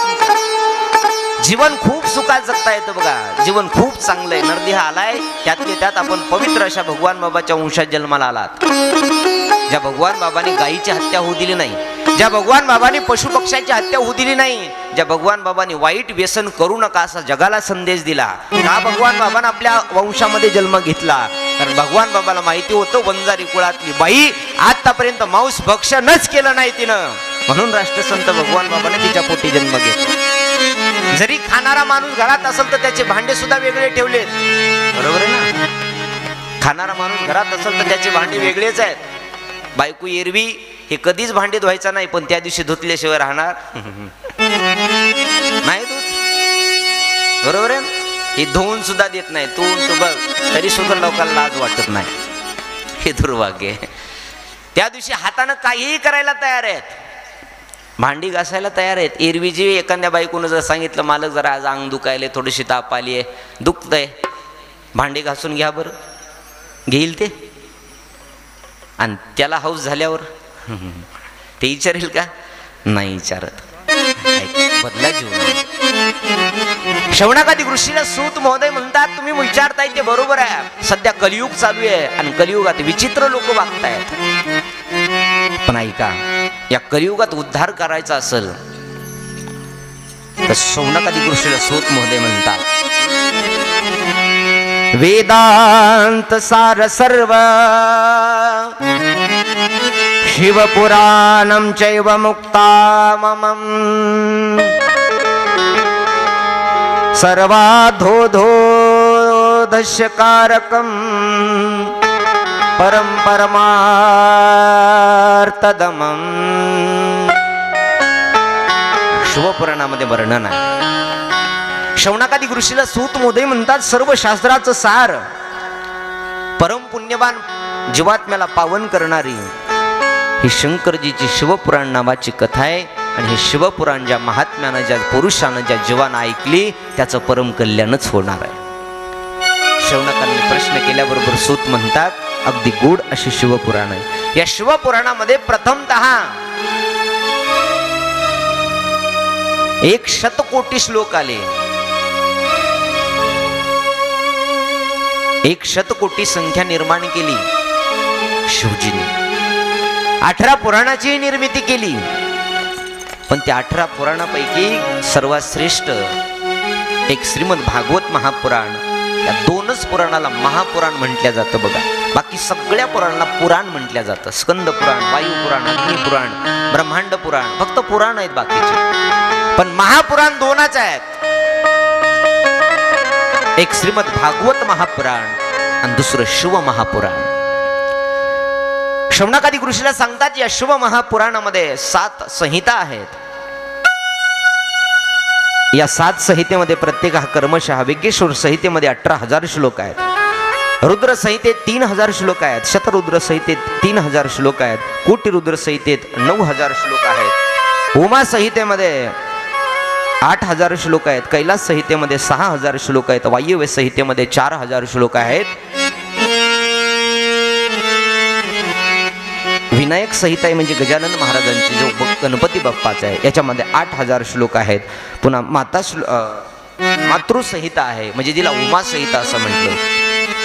जीवन खूप सुखात जगता येतं बघा. जीवन खूप चांगलंय. नरदेह आलाय, त्यातले त्यात आपण पवित्र अशा भगवान बाबाच्या वंशात जन्माला आलात. ज्या भगवान बाबांनी गायीची हत्या होऊ दिली नाही, ज्या भगवान बाबांनी पशु पक्ष्याची हत्या होऊ दिली नाही, ज्या भगवान बाबांनी वाईट व्यसन करू नका असा जगाला संदेश दिला, हा भगवान बाबांना आपल्या वंशामध्ये जन्म घेतला. कारण भगवान बाबाला माहिती होतं वंजारी कुळातली बाई आतापर्यंत मांस भक्षणच केलं नाही तिनं, म्हणून राष्ट्रसंत भगवान बाबाने तिच्या पोटी जन्म घेतला. जरी खाणारा माणूस घरात असेल तर त्याचे भांडे सुद्धा वेगळे ठेवलेत. बरोबर आहे ना? खाणारा माणूस घरात असेल तर त्याचे भांडे वेगळेच आहेत. बायको एरवी हे कधीच भांडे धुवायचा नाही, पण त्या दिवशी धुतल्याशिवाय राहणार नाही धुत. बरोबर आहे. हे धुवून सुद्धा देत नाही. तू बघ तरी सुद्धा लोकांना लाज वाटत नाही. हे दुर्भाग्य. त्या दिवशी हातानं काहीही करायला तयार आहेत, भांडी घासायला तयार आहेत. एरवी जी एखाद्या बायकोनं जर सांगितलं मालक जरा आज अंग दुखायले, थोडीशी ताप आली आहे, दुखतंय, भांडी घासून घ्या बरं, घेईल ते. आणि त्याला हौस झाल्यावर ते विचारेल का? नाही विचारत. बदला जीवन. शौनकादी ऋषीला सूत महोदय म्हणतात तुम्ही विचारताय ते बरोबर आहे. सध्या कलियुग चालू आहे आणि कलियुगात विचित्र लोक वागतायत. पण ऐका, या कलियुगात उद्धार करायचा असेल तर शौनकादी ऋषीला सूत महोदय म्हणतात वेदांत सार सर्व शिवपुराणं चैव मुक्ताममम् सर्वाधोधो दशकारकं परं परमार्थदमम्. शिवपुराणामध्ये वर्णन आहे. शौनकादिक ऋषीला सूत मोदय म्हणतात, सर्व शास्त्राचं सार, परम पुण्यवान जीवात्म्याला पावन करणारी ही शंकरजीची शिवपुराण नावाची कथा आहे. आणि हे शिवपुराण ज्या महात्म्यानं, ज्या पुरुषानं, ज्या जीवानं ऐकली त्याचं परम कल्याणच होणार आहे. शौनकांनी प्रश्न केल्याबरोबर सूत म्हणतात, अगदी गोड अशी शिवपुराण आहे. या शिवपुराणामध्ये प्रथमतः 100 श्लोक आले. 100 संख्या निर्माण केली शिवजीने. 18 पुराणाची निर्मिती केली. पण त्या 18 पुराणापैकी सर्वात श्रेष्ठ एक श्रीमद भागवत महापुराण. या 2च पुराणाला महापुराण म्हटल्या जातं बघा. बाकी सगळ्या पुराणाला पुराण म्हटल्या जातं. स्कंद पुराण, वायू पुराण, अग्नी पुराण, ब्रह्मांड पुराण, फक्त पुराण आहेत बाकीचे. पण महापुराण 2च आहेत. एक श्रीमद भागवत महापुराण आणि दुसरं शिव महापुराण. शौनकादिक ऋषीला सांगतात, या शिव महापुराणामध्ये 7 संहिता आहेत. या 7 संहितेमध्ये प्रत्येक हा कर्मशः. विज्ञेश्वर संहितेमध्ये 18,000 श्लोक आहेत. रुद्र संहितेत 3,000 श्लोक आहेत. शतरुद्र संहितेत 3,000 श्लोक आहेत. कोटी रुद्र संहितेत 9,000 श्लोक आहेत. उमा संहितेमध्ये 8,000 श्लोक आहेत. कैलास संहितेमध्ये 6,000 श्लोक आहेत. वायव्य संहितेमध्ये 4,000 श्लोक आहेत. विनायक संहिता आहे म्हणजे गजानन महाराजांची, जो गणपती बाप्पाचा आहे, याच्यामध्ये 8,000 श्लोक आहेत. पुन्हा मातृसंहिता आहे म्हणजे जिला उमा संहिता असं म्हटलं.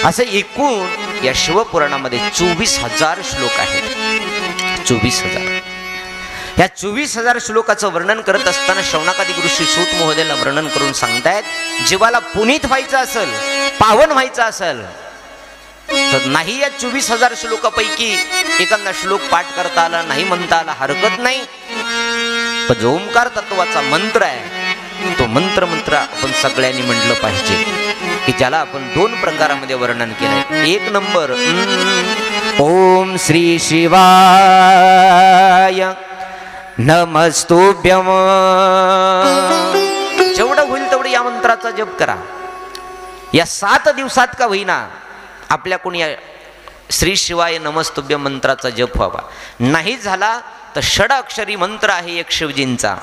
असं एकूण या शिवपुराणामध्ये 24,000 श्लोक आहेत. 24,000. या 24,000 श्लोकाचं वर्णन करत असताना शौनकादिक ऋषी सूत महोदयाला वर्णन करून सांगतायत, जीवाला पुनीत व्हायचं असेल, पावन व्हायचं असेल तर नाही या 24,000 श्लोकापैकी एखादा श्लोक पाठ करता आला, नाही म्हणता आला, हरकत नाही. पण जो ओंकार तत्वाचा मंत्र आहे तो मंत्र आपण सगळ्यांनी म्हटलं पाहिजे, की ज्याला आपण 2 प्रकारामध्ये वर्णन केलंय. 1 नंबर ओम श्री शिवाय नमस्तुभ्यम. जेवढं होईल तेवढं या मंत्राचा जप करा. या 7 दिवसात का होईना आपल्या कोणी श्री शिवाय नमस्तुभ्य मंत्राचा जप व्हावा. नाही झाला तर षडाक्षरी मंत्र आहे एक शिवजींचा,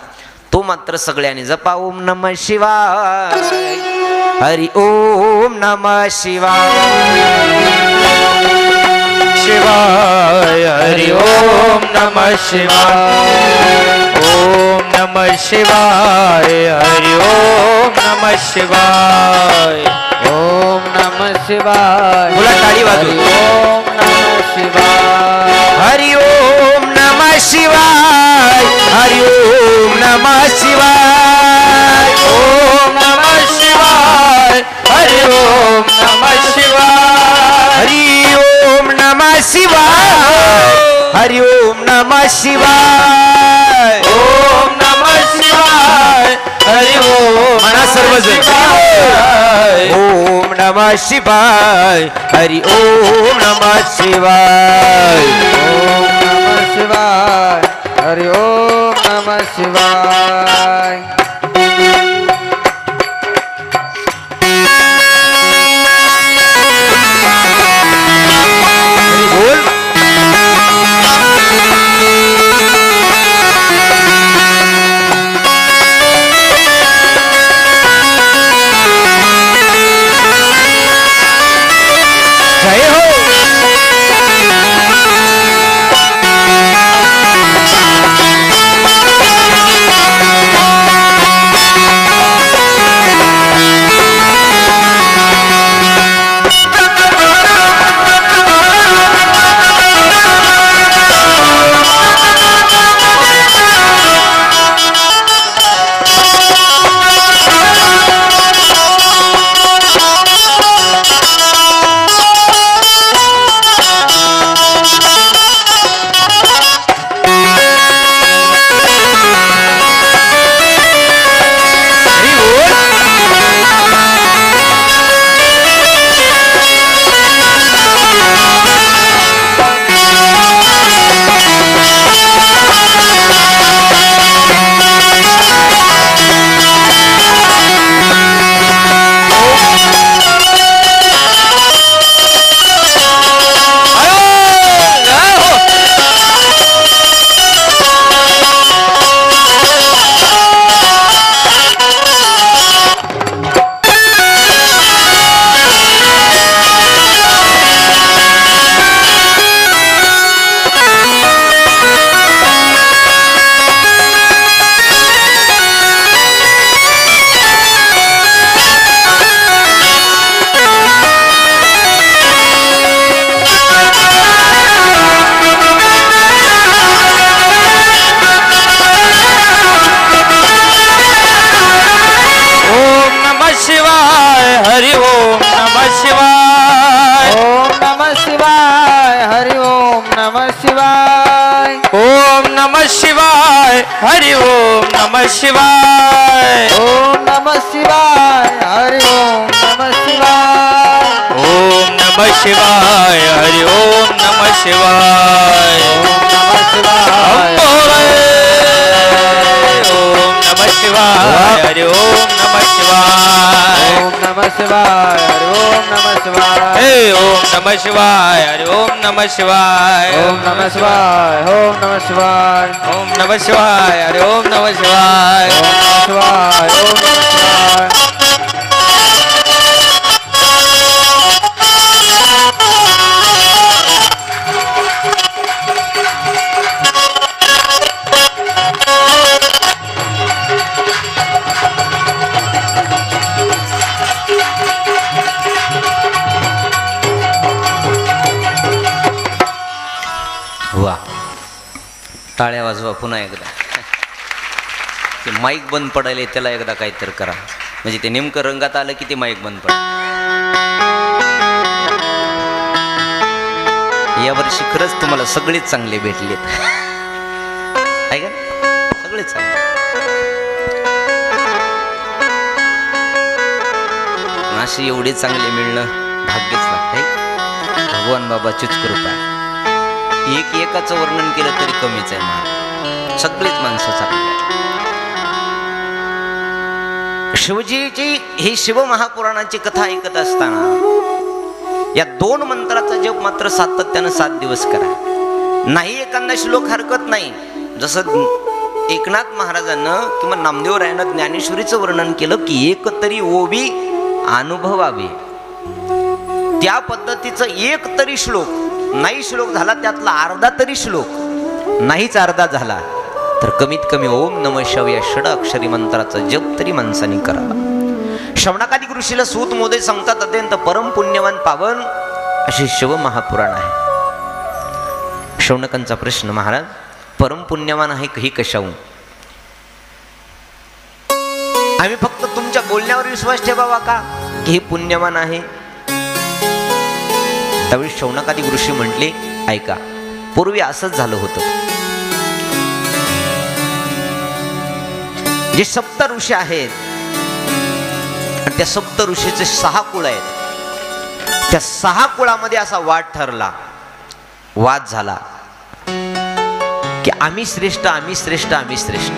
तो मात्र सगळ्यांनी जपा. ओम नमः शिवाय, हरि ओम नमः शिवाय, शिवाय हरि ओम नमः शिवाय. ओम नमः शिवाय, हरि ओम नमः शिवाय. ओम नमः शिवाय. बोला टाळी वाजवा. ओम नमः शिवाय. हरि ओम नमः शिवाय, हरि ओम नमः शिवाय. ओम नमः शिवाय, हरि ओम नमः शिवाय. हरि ओम नमः शिवाय, हरि ओम नमः शिवाय. ओम नमः शिवाय, हरि ओम म्हणा सर्वजण. ओम नमः शिवाय, हरि ओम नमः शिवाय. ओम नमः शिवाय, हरि ओम नमः शिवाय. बोल. जय हो. शिवाय ओम नमः शिवाय हरि ओम नमः शिवाय ओम नमः शिवाय हरि ओम नमः शिवाय ओम नमः शिवाय हरि ओम नमः शिवाय ओम नमः शिवाय ओम नमः शिवाय हरि ओम नमः शिवाय ओम नमः शिवाय हरि ओम नमः शिवाय हे ओम नमः शिवाय हरि ओम नमः शिवाय ओम नमः शिवाय ओम नमः शिवाय ओम नमः शिवाय हरि ओम नमः शिवाय ओम नमः शिवाय ओम नमः शिवाय वा, टाळ्या वाजवा पुन्हा एकदा. ते माईक बंद पडायला त्याला एकदा काहीतरी करा, म्हणजे ते नेमकं रंगात आलं की ते माईक बंद पड. यावर्षी खरंच तुम्हाला सगळेच चांगले भेटलेत, आहे का? सगळेच चांगले. अशी एवढे चांगले मिळणं भाग्यच लागतंय. भगवान बाबाचीच कृपा आहे. एकाचं वर्णन केलं तरी कमीच आहे. महाराज सगळीच माणसं चांगली आहेत. शिवजीची ही शिव महापुराणाची कथा ऐकत असताना या 2 मंत्राचा जप मात्र सातत्यानं 7 दिवस करा. नाही एखादा श्लोक हरकत नाही. जसं एकनाथ महाराजांनं किंवा नामदेवरायानं ज्ञानेश्वरीचं वर्णन केलं की एक तरी ओवी अनुभवावे, त्या पद्धतीचं एक तरी श्लोक, नाही श्लोक झाला त्यातला अर्धा तरी श्लोक, नाहीच अर्धा झाला तर कमीत कमी ओम नमः शिवाय या षड अक्षरी मंत्राचा जप तरी माणसाने करावा. श्रवणाकादिक ऋषीला सूत मोदे सांगतात अत्यंत परम पुण्यवान पावन अशी शिव महापुराण आहे. शौनकांचा प्रश्न, महाराज परम पुण्यवान आहे ही कशाहून? आम्ही फक्त तुमच्या बोलण्यावर विश्वास ठेवावा का की हे पुण्यवान आहे? त्यावेळी शौनकादिक ऋषी म्हटले, ऐका, पूर्वी असंच झालं होतं. जे सप्त ऋषी आहेत आणि त्या सप्त ऋषीचे 6 कुळ आहेत. त्या 6 कुळामध्ये असा वाद झाला की आम्ही श्रेष्ठ, आम्ही श्रेष्ठ, आम्ही श्रेष्ठ.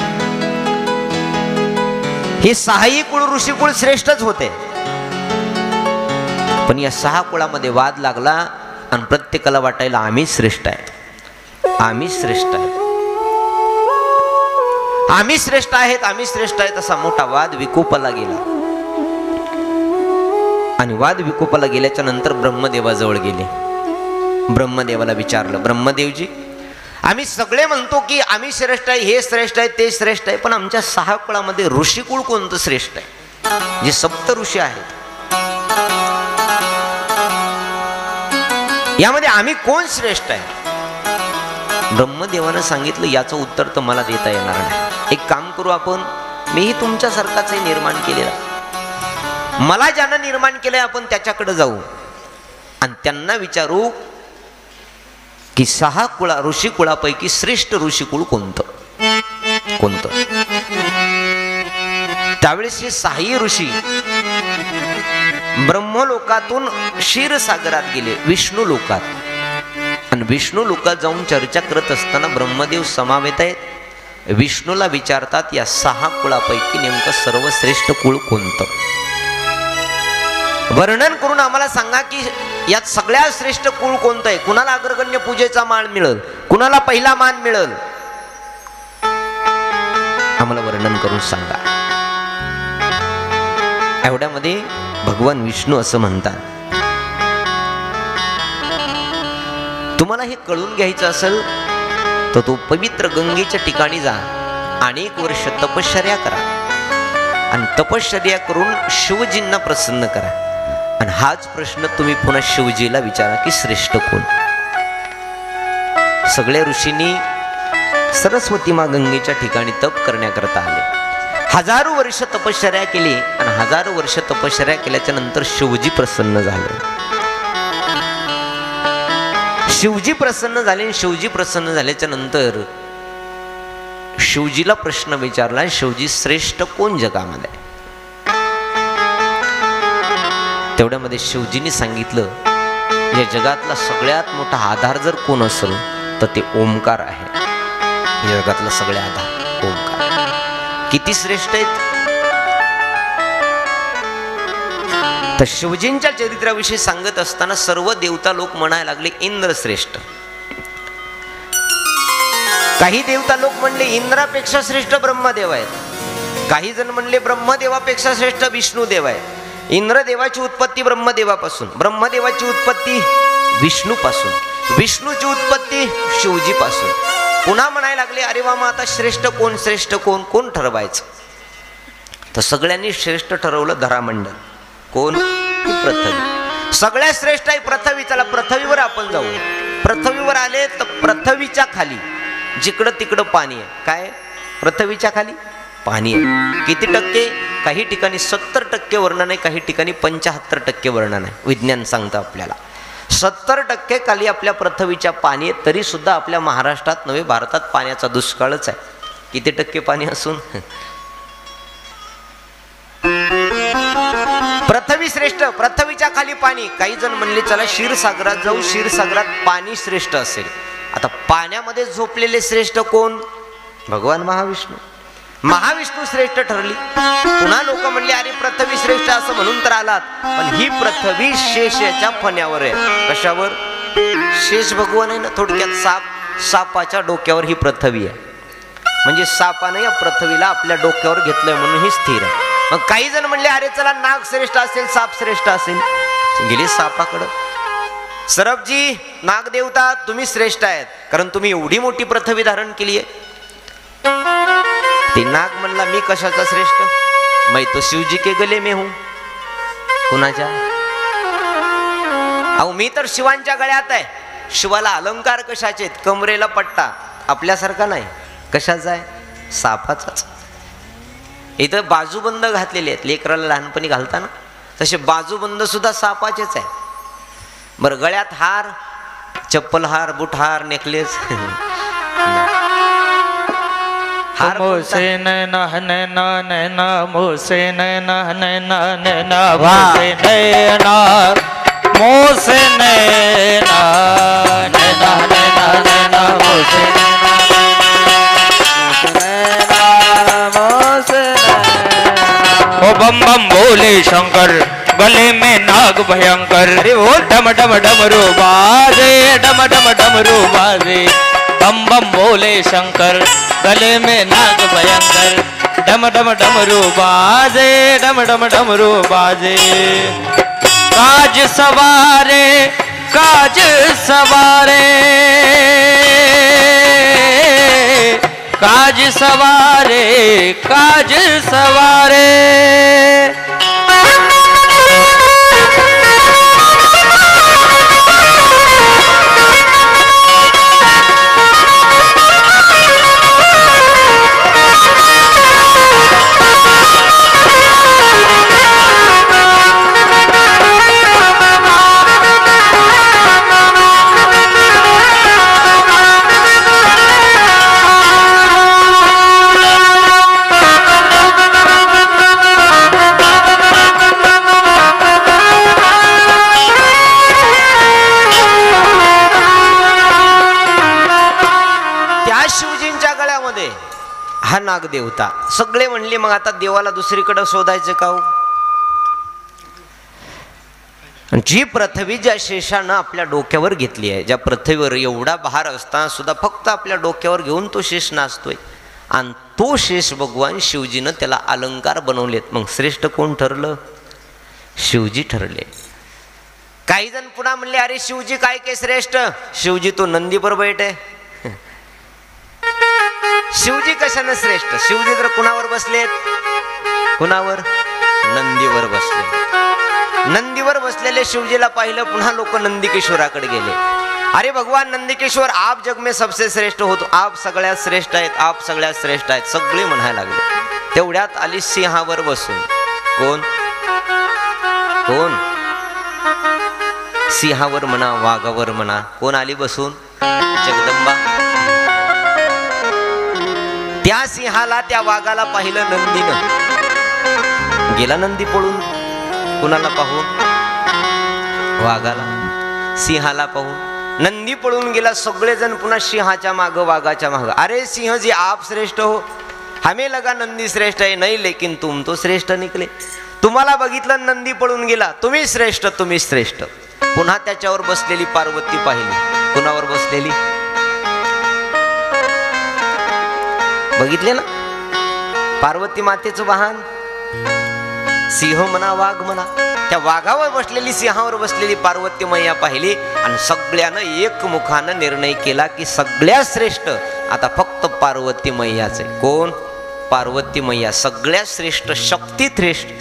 हे 6ही कुळ ऋषीकुळ श्रेष्ठच होते, पण या 6 कुळामध्ये वाद लागला आणि प्रत्येकाला वाटायला आम्ही श्रेष्ठ आहे, आम्ही श्रेष्ठ आहे, आम्ही श्रेष्ठ आहेत, आम्ही श्रेष्ठ आहेत, असा मोठा वाद विकोपाला गेला. आणि वाद विकोपाला गेल्याच्या नंतर ब्रह्मदेवाजवळ गेले. ब्रह्मदेवाला विचारलं, ब्रह्मदेवजी आम्ही सगळे म्हणतो की आम्ही श्रेष्ठ आहे, हे श्रेष्ठ आहे, ते श्रेष्ठ आहे, पण आमच्या 6 कुळामध्ये ऋषीकुळ कोणतं श्रेष्ठ आहे? जे सप्त ऋषी आहेत यामध्ये आम्ही कोण श्रेष्ठ आहे? ब्रह्मदेवानं सांगितलं, याचं उत्तर तर मला देता येणार नाही. एक काम करू आपण, मीही तुमच्यासारखाच निर्माण केलेला, मला ज्यानं निर्माण केलंय आपण त्याच्याकडे जाऊ आणि त्यांना विचारू की 6 ऋषी कुळापैकी श्रेष्ठ ऋषीकुळ कोणतं कोणतं? त्यावेळेस हे 6ही ऋषी ब्रह्मलोकातून क्षीरसागरात गेले, विष्णू लोकात. आणि विष्णू लोकात जाऊन चर्चा करत असताना ब्रह्मदेव समावेत आहेत. विष्णूला विचारतात, या 6 कुळापैकी नेमकं सर्वश्रेष्ठ कुळ कोणतं? वर्णन करून आम्हाला सांगा की यात सगळ्यात श्रेष्ठ कुळ कोणतं आहे? कुणाला अग्रगण्य पूजेचा मान मिळेल, कुणाला पहिला मान मिळेल, आम्हाला वर्णन करून सांगा. एवढ्यामध्ये भगवान विष्णू असं म्हणतात, तुम्हाला हे कळून घ्यायचं असेल तर तो पवित्र गंगेच्या ठिकाणी जा, अनेक वर्ष तपश्चर्या करा आणि तपश्चर्या करून शिवजींना प्रसन्न करा. आणि हाच प्रश्न तुम्ही पुन्हा शिवजीला विचारा की श्रेष्ठ कोण? सगळ्या ऋषींनी सरस्वती मा गंगेच्या ठिकाणी तप करण्याकरता आले. 1000 वर्ष तपश्चर्या केली आणि 1000 वर्ष तपश्चर्या केल्याच्या नंतर शिवजी प्रसन्न झाले. शिवजी प्रसन्न झाले आणि शिवजी प्रसन्न झाल्याच्या नंतर शिवजीला प्रश्न विचारला, शिवजी श्रेष्ठ कोण जगामध्ये? तेवढ्यामध्ये शिवजींनी सांगितलं, या जगातला सगळ्यात मोठा आधार जर कोण असेल तर ते ओंकार आहे. या जगातला सगळ्या आधार ओंकार. किती श्रेष्ठ आहेत. तर शिवजींच्या चरित्राविषयी सांगत असताना सर्व देवता लोक म्हणायला लागले इंद्र श्रेष्ठ. काही देवता लोक म्हणले इंद्रापेक्षा श्रेष्ठ ब्रह्मदेव आहेत. काही जण म्हणले ब्रह्मदेवापेक्षा श्रेष्ठ विष्णुदेव आहे. इंद्रदेवाची उत्पत्ती ब्रह्मदेवापासून, ब्रह्मदेवाची उत्पत्ती विष्णूपासून, विष्णूची उत्पत्ती शिवजीपासून. पुन्हा म्हणायला लागले अरे वा, मग आता श्रेष्ठ कोण, श्रेष्ठ कोण, कोण ठरवायचं? तर सगळ्यांनी श्रेष्ठ ठरवलं धरामंडल. कोण? पृथ्वी. सगळ्यात श्रेष्ठ आहे पृथ्वी. चला पृथ्वीवर आपण जाऊ. पृथ्वीवर आले तर पृथ्वीच्या खाली जिकडं तिकडं पाणी आहे. काय? पृथ्वीच्या खाली पाणी आहे. किती टक्के? काही ठिकाणी 70% वर्णन आहे, काही ठिकाणी 75% वर्णन आहे. विज्ञान सांगतं आपल्याला 70% खाली आपल्या पृथ्वीच्या पाणी आहे. तरी सुद्धा आपल्या महाराष्ट्रात नव्हे भारतात पाण्याचा दुष्काळच आहे. किती टक्के पाणी असून? पृथ्वी श्रेष्ठ, पृथ्वीच्या खाली पाणी. काही जण म्हणले चला क्षीरसागरात जाऊ, क्षीरसागरात पाणी श्रेष्ठ असेल. आता पाण्यामध्ये झोपलेले श्रेष्ठ कोण? भगवान महाविष्णू. महाविष्णू श्रेष्ठ ठरली. पुन्हा लोक म्हणले अरे पृथ्वी श्रेष्ठ असं म्हणून तर आलात, पण ही पृथ्वी शेषाच्या फण्यावर आहे. कशावर? शेष भगवान आहे ना, थोडक्यात साप, सापाच्या डोक्यावर ही पृथ्वी आहे. म्हणजे सापाने या पृथ्वीला आपल्या डोक्यावर घेतलंय म्हणून ही स्थिर आहे. मग काही जण म्हणले अरे चला नाग श्रेष्ठ असेल, साप श्रेष्ठ असेल. गेले सापाकडं. सरबजी, नागदेवता तुम्ही श्रेष्ठ आहेत, कारण तुम्ही एवढी मोठी पृथ्वी धारण केली आहे. ते नाग म्हणला मी कशाचा श्रेष्ठ? मैं तो शिवजी के गले में हूं. कुणाच्या? अहो मी तर शिवांच्या गळ्यात आहे. शिवाला अलंकार कशाचे आहेत? कमरेला पट्टा आपल्यासारखा नाही. कशाचा आहे? सापाचाच. इथं बाजूबंद घातलेले आहेत, लेकराला लहानपणी घालताना तसे बाजूबंद सुद्धा सापाचेच आहे. बरं, गळ्यात हार, चप्पल हार, बुटहार, नेकलेस. मोसे नैना नैना नैना मोसे नैना नैना नैना मोसे नैना मोसे नैना नैना नैना नैना मोसे ओ बम बम बोले शंकर, गले में नाग भयंकर. डम डम डमरू बाजे, डम डम डमरू बाजे. बम बम बोले शंकर, गले में नाग भयंकर. डम डम डमरू बाजे, डम डम डमरू बाजे. काज सवारे, काज सवारे, काज सवारे, काज सवारे. हा नागदेवता. सगळे म्हणले मग आता देवाला दुसरीकडे शोधायचं का? जी पृथ्वी ज्या शेषानं आपल्या डोक्यावर घेतली आहे, ज्या पृथ्वीवर एवढा भार असताना सुद्धा फक्त आपल्या डोक्यावर घेऊन तो शेष नाचतोय, आणि तो शेष भगवान शिवजीनं त्याला अलंकार बनवलेत. मग श्रेष्ठ कोण ठरलं? शिवजी ठरले. काही जण पुन्हा म्हणले अरे शिवजी काय काय श्रेष्ठ? शिवजी तो नंदीवर बैठे. शिवजी कशानं श्रेष्ठ? शिवजी तर कुणावर बसलेत? कुणावर? नंदीवर बसले. नंदीवर बसलेले शिवजीला पाहिलं. पुन्हा लोक नंदीकेश्वराकडे गेले. अरे भगवान नंदीकेश्वर, आप जग में सबसे श्रेष्ठ होतो, आप सगळ्यात श्रेष्ठ आहेत, आप सगळ्यात श्रेष्ठ आहेत, सगळे म्हणायला लागले. तेवढ्यात आली सिंहावर बसून. कोण? कोण? सिंहावर म्हणा वाघावर म्हणा कोण आली बसून? जगदंबा. त्या सिंहाला त्या वाघाला पाहिलं नंदीनं. गेला नंदी पळून. कुणाला पाहून? वाघाला. सिंहाला पाहून नंदी पळून गेला. सगळेजण पुन्हा सिंहाच्या माग वाघाच्या माग. अरे सिंह जी आप श्रेष्ठ हो, हमें लगा नंदी श्रेष्ठ है, नहीं लेकिन तुम तो श्रेष्ठ निकले. तुम्हाला बघितलं नंदी पळून गेला, तुम्ही श्रेष्ठ तुम्ही श्रेष्ठ. पुन्हा त्याच्यावर बसलेली पार्वती पाहिली. कुणावर बसलेली? बघितले ना, पार्वती मातेचं वाहन. सिंह म्हणा वाघ म्हणा, त्या वाघावर बसलेली सिंहावर बसलेली पार्वती मैया पाहिली आणि सगळ्यानं एकमुखानं निर्णय केला की सगळ्यात श्रेष्ठ आता फक्त पार्वती मैयाच आहे. कोण? पार्वती मैया. सगळ्यात श्रेष्ठ शक्ती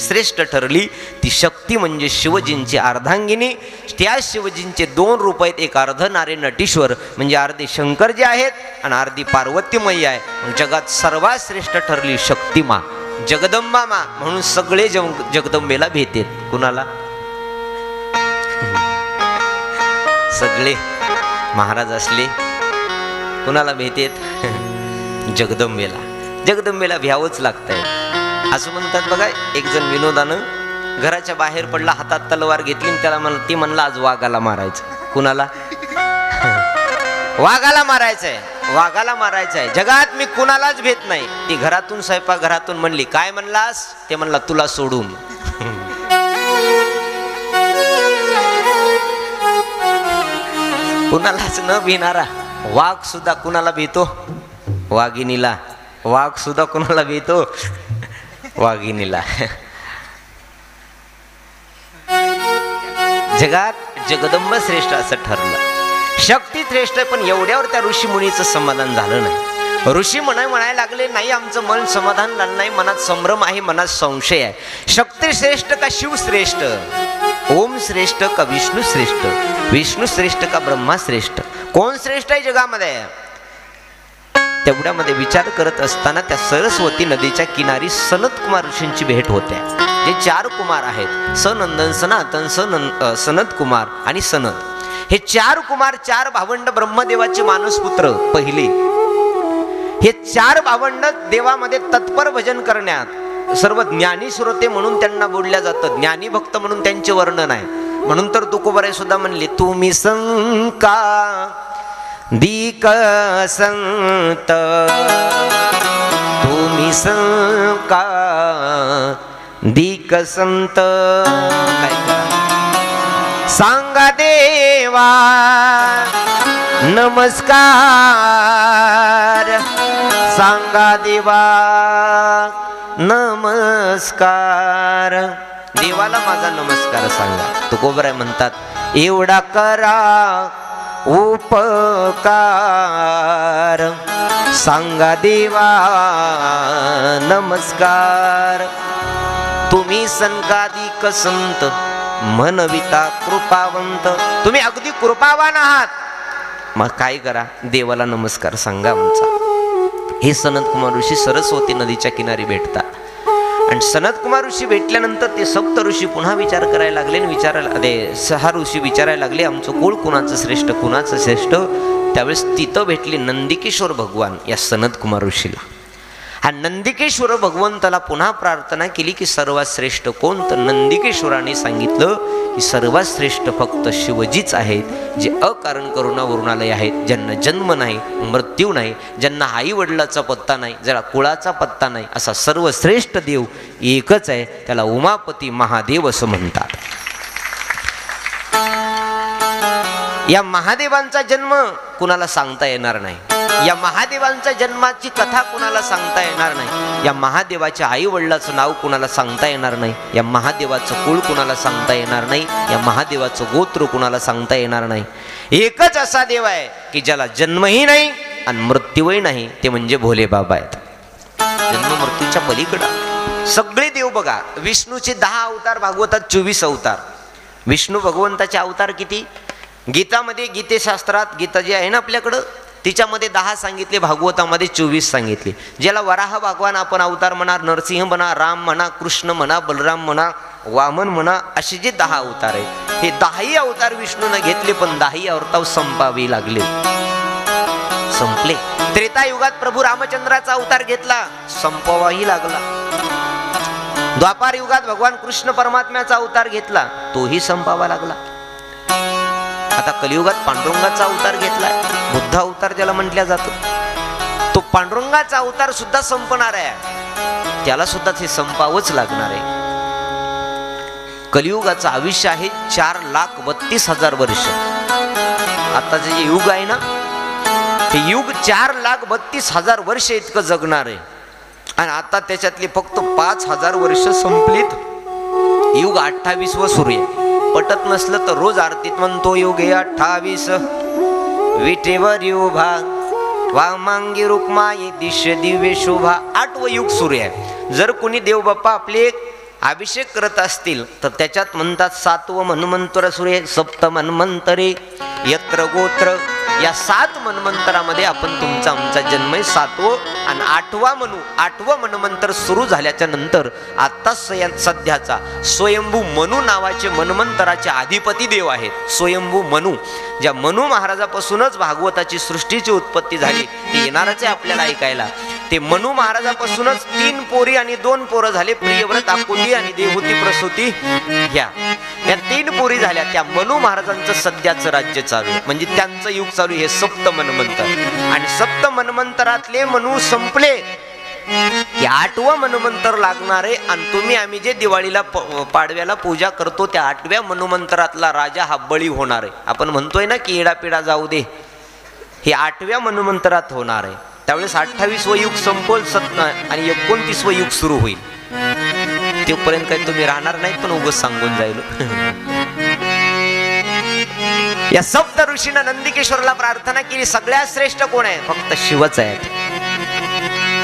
श्रेष्ठ ठरली. ती शक्ती म्हणजे शिवजींची अर्धांगिनी. त्या शिवजींचे 2 रूप आहेत. एक अर्ध नारे नटीश्वर म्हणजे अर्धे शंकर जे आहेत आणि अर्धी पार्वती मैया आहे. जगात सर्वात श्रेष्ठ ठरली शक्ती मा, जगदंबा मा. म्हणून सगळे जगदंबेला भेटेत. कुणाला? सगळे महाराज असले कुणाला भेटेत? जगदंबेला. जगदंबेला भ्यावंच लागतंय. असं म्हणतात बघा. एक जण विनोदानं घराच्या बाहेर पडला, हातात तलवार घेतली आणि त्याला ती म्हणला आज वाघाला मारायचं. कुणाला? वाघाला मारायचंय. वाघाला मारायचंय. जगात मी कुणालाच भेट नाही. ती घरातून स्वयंपाकघरातून म्हणली काय म्हणलास? ते म्हणला तुला सोडून. कुणालाच न भिणारा वाघ सुद्धा कुणाला भीतो? वाघिणीला. वाघ सुद्धा कुणाला भीतो? वाघिणीला. जगात जगदंब श्रेष्ठ असं ठरलं. शक्ती श्रेष्ठ. पण एवढ्यावर त्या ऋषी मुनीचं समाधान झालं नाही. ऋषी म्हणायला लागले नाही आमचं मन समाधान झालं नाही. मनात संभ्रम आहे, मनात संशय आहे. शक्ती श्रेष्ठ का शिव श्रेष्ठ? ओम श्रेष्ठ का विष्णू श्रेष्ठ? विष्णू श्रेष्ठ का ब्रह्मा श्रेष्ठ? कोण श्रेष्ठ आहे जगामध्ये? तेवढ्यामध्ये विचार करत असताना त्या सरस्वती नदीच्या किनारी सनत कुमार ऋषींची भेट होत्या. जे 4 कुमार आहेत, सनंदन, सनातन, सनत कुमार आणि सनत. हे 4 कुमार 4 भावंड ब्रह्मदेवाचे मानसपुत्र पहिले. हे 4 भावंड देवामध्ये तत्पर भजन करण्यात सर्व ज्ञानी श्रोते म्हणून त्यांना बोलल्या जातं. ज्ञानी भक्त म्हणून त्यांचे वर्णन आहे. म्हणून तर तुकोबाराय सुद्धा म्हणले तुम्ही संका दीक संत, तुम्ही संका दीक संत. सांगा देवा नमस्कार, सांगा देवा नमस्कार. देवाला माझा नमस्कार सांगा. तुकोबाराय म्हणतात एवढा करा उपकार, सांगा देवा नमस्कार. तुम्ही संकादिक संत मनविता कृपावंत. तुम्ही अगदी कृपावान आहात. मग काय करा? देवाला नमस्कार सांगा आमचा. हे सनत कुमार ऋषी सरस्वती नदीच्या किनारी भेटतात. आणि सनत कुमार ऋषी भेटल्यानंतर ते सप्त ऋषी पुन्हा विचार करायला लागले. विचारायला 6 ऋषी विचारायला लागले आमचं कुळ कुणाचं श्रेष्ठ, कुणाचं श्रेष्ठ. त्यावेळेस तिथं भेटले नंदिकेश्वर भगवान या सनत कुमार ऋषीला. हा नंदिकेश्वर भगवंताला पुन्हा प्रार्थना केली की सर्वात श्रेष्ठ कोण? तर नंदिकेश्वराने सांगितलं की सर्वात श्रेष्ठ फक्त शिवजीच आहेत, जे अकारण करुणावरून आले आहेत, ज्यांना जन्म नाही, मृत्यू नाही, ज्यांना आई वडिलाचा पत्ता नाही, ज्याला कुळाचा पत्ता नाही, असा सर्वश्रेष्ठ देव एकच आहे. त्याला उमापती महादेव असं म्हणतात. या महादेवांचा जन्म कुणाला सांगता येणार नाही. या महादेवांच्या जन्माची कथा कुणाला सांगता येणार नाही. या महादेवाच्या आई वडिलाचं नाव कुणाला सांगता येणार नाही. या महादेवाचं कुळ कुणाला सांगता येणार नाही. या महादेवाचं गोत्र कुणाला सांगता येणार नाही. एकच असा देव आहे की ज्याला जन्मही नाही आणि मृत्यूही नाही, ते म्हणजे भोले बाबा आहेत. जन्म मृत्यूच्या पलीकडं सगळे देव बघा. विष्णूचे 10 अवतार, भागवतात 24 अवतार. विष्णू भगवंताचे अवतार किती? गीतामध्ये, गीतेशास्त्रात, गीता जी आहे ना आपल्याकडं, तिच्यामध्ये 10 सांगितले, भागवतामध्ये 24 सांगितले. ज्याला वराह भगवान आपण अवतार म्हणा, नरसिंह म्हणा, राम म्हणा, कृष्ण म्हणा, बलराम म्हणा, वामन म्हणा, असे जे 10 अवतार आहेत हे 10ही अवतार विष्णूने घेतले, पण 10ही अवतार संपावे लागले, संपले. त्रेतायुगात प्रभू रामचंद्राचा अवतार घेतला, संपवाही लागला. द्वापार युगात भगवान कृष्ण परमात्म्याचा अवतार घेतला, तोही संपावा लागला. आता कलियुगात पांडुरंगाचा अवतार घेतलाय, बुद्ध अवतार ज्याला म्हटल्या जातो, तो पांडुरंगाचा अवतार सुद्धा संपणार आहे, त्याला सुद्धा ते संपावंच लागणार आहे. कलियुगाचं आयुष्य आहे 4,32,000 वर्ष. आताचे जे युग आहे ना, ते युग 4,32,000 वर्ष इतकं जगणार आहे. आणि आता त्याच्यातली फक्त 5,000 वर्ष संपलीत, युग 28व सुरू आहे. पटत नसलं तर रोज आरतीत म्हणतो, युगे 28 विटेवर युभा वामांगी रुक्माई दिश दिव्य शोभा. 8वं युग सुरू आहे. जर कोणी देव बाप्पा आपले अभिषेक करत असतील तर त्याच्यात म्हणतात 7वं मन्वंतर सुरू आहे. सप्त मन्वंतरे यत्र गोत्र, या 7 मन्वंतरामध्ये आपण तुमचा आमचा जन्म आहे. 7वं आणि 8वं मन्वंतर सुरू झाल्याच्या नंतर आता सध्याचा स्वयंभू मनू नावाचे मन्वंतराचे अधिपती देव आहेत. स्वयंभू मनू, ज्या मनू महाराजापासूनच भागवताची सृष्टीची उत्पत्ती झाली, ती येणारच आहे आपल्याला ऐकायला. ते मनू महाराजापासूनच 3 पोरी आणि 2 पोरं झाले, प्रियव्रत, आकुली आणि देवहूती प्रसूती. या 3 पोरी झाल्या. त्या मनू महाराजांचं सध्याचं राज्य चालू आहे, म्हणजे त्यांचं युग चालू आहे. हे सप्त मन्वंतर. आणि सप्त मन्वंतरातले मनू संपले की 8वं मन्वंतर लागणार आहे. आणि तुम्ही आम्ही जे दिवाळीला पाडव्याला पूजा करतो, त्या 8व्या मन्वंतरातला राजा हा बळी होणार आहे. आपण म्हणतोय ना की येडापिडा जाऊ दे, हे 8व्या मन्वंतरात होणार आहे. त्यावेळेस 28वं युग संपल आणि 29वं युग सुरू होईल. तोपर्यंत काही तुम्ही राहणार नाही, पण उगाच सांगून जाईल. या सप्त ऋषींना नंदिकेश्वरला प्रार्थना केली. सगळ्यात श्रेष्ठ कोण आहे? फक्त शिवच आहे.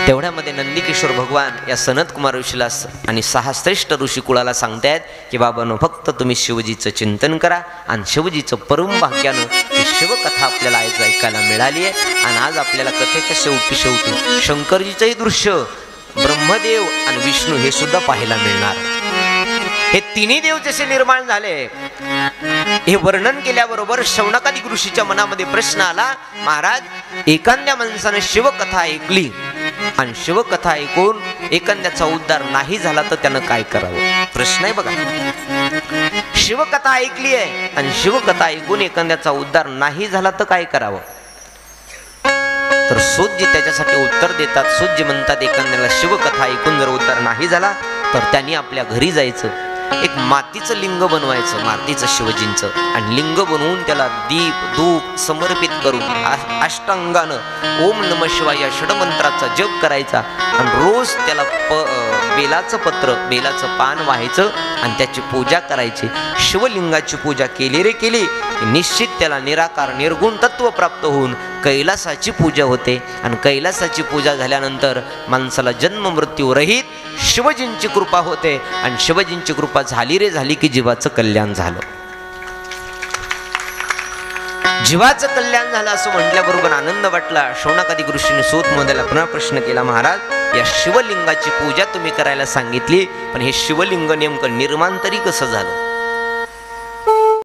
तेवढ्यामध्ये नंदिकेश्वर भगवान या सनत कुमार ऋषीला आणि 6 श्रेष्ठ ऋषी कुळाला सांगतायत की बाबांनो, फक्त तुम्ही शिवजीचं चिंतन करा. आणि शिवजीचं परम भाग्यानं ही शिवकथा आपल्याला आज ऐकायला मिळाली आहे. आणि आज आपल्याला कथेच्या शेवटी शंकरजीचंही दृश्य, ब्रह्मदेव आणि विष्णू हे सुद्धा पाहायला मिळणार. हे तिन्ही देव जसे निर्माण झाले हे वर्णन केल्याबरोबर शौनकादिक ऋषीच्या मनामध्ये प्रश्न आला, महाराज, एखाद्या माणसाने शिवकथा ऐकली आणि शिवकथा ऐकून एखाद्याचा उद्धार नाही झाला तर त्यानं काय करावं? प्रश्न आहे बघा. शिवकथा ऐकली आहे आणि शिवकथा ऐकून एखाद्याचा उद्धार नाही झाला तर काय करावं? तर सूतजी त्याच्यासाठी उत्तर देतात. सूतजी म्हणतात, एखाद्याला शिवकथा ऐकून जर उद्धार नाही झाला तर त्यांनी आपल्या घरी जायचं, एक मातीचं लिंग बनवायचं, मातीचं शिवजींचं, आणि लिंग बनवून त्याला दीप धूप समर्पित करून अष्टांगानं ओम नमः शिवाय या षडमंत्राचा जप करायचा. आणि रोज त्याला बेलाचं पत्र, बेलाचं पान व्हायचं आणि त्याची पूजा करायची. शिवलिंगाची पूजा केली रे केली निश्चित त्याला निराकार निर्गुण तत्व प्राप्त होऊन कैलासाची पूजा होते. आणि कैलासाची पूजा झाल्यानंतर माणसाला जन्म मृत्यू रहित शिवजींची कृपा होते. आणि शिवजींची कृपा झाली रे झाली की जीवाचं कल्याण झालं. जीवाचं कल्याण झालं असं म्हटल्याबरोबर आनंद वाटला. शौनकादिक ऋषीने सूत मोदयाला पुन्हा प्रश्न केला, महाराज, या शिवलिंगाची पूजा तुम्ही करायला सांगितली, पण हे शिवलिंग नेमकं निर्माण तरी कसं झालं?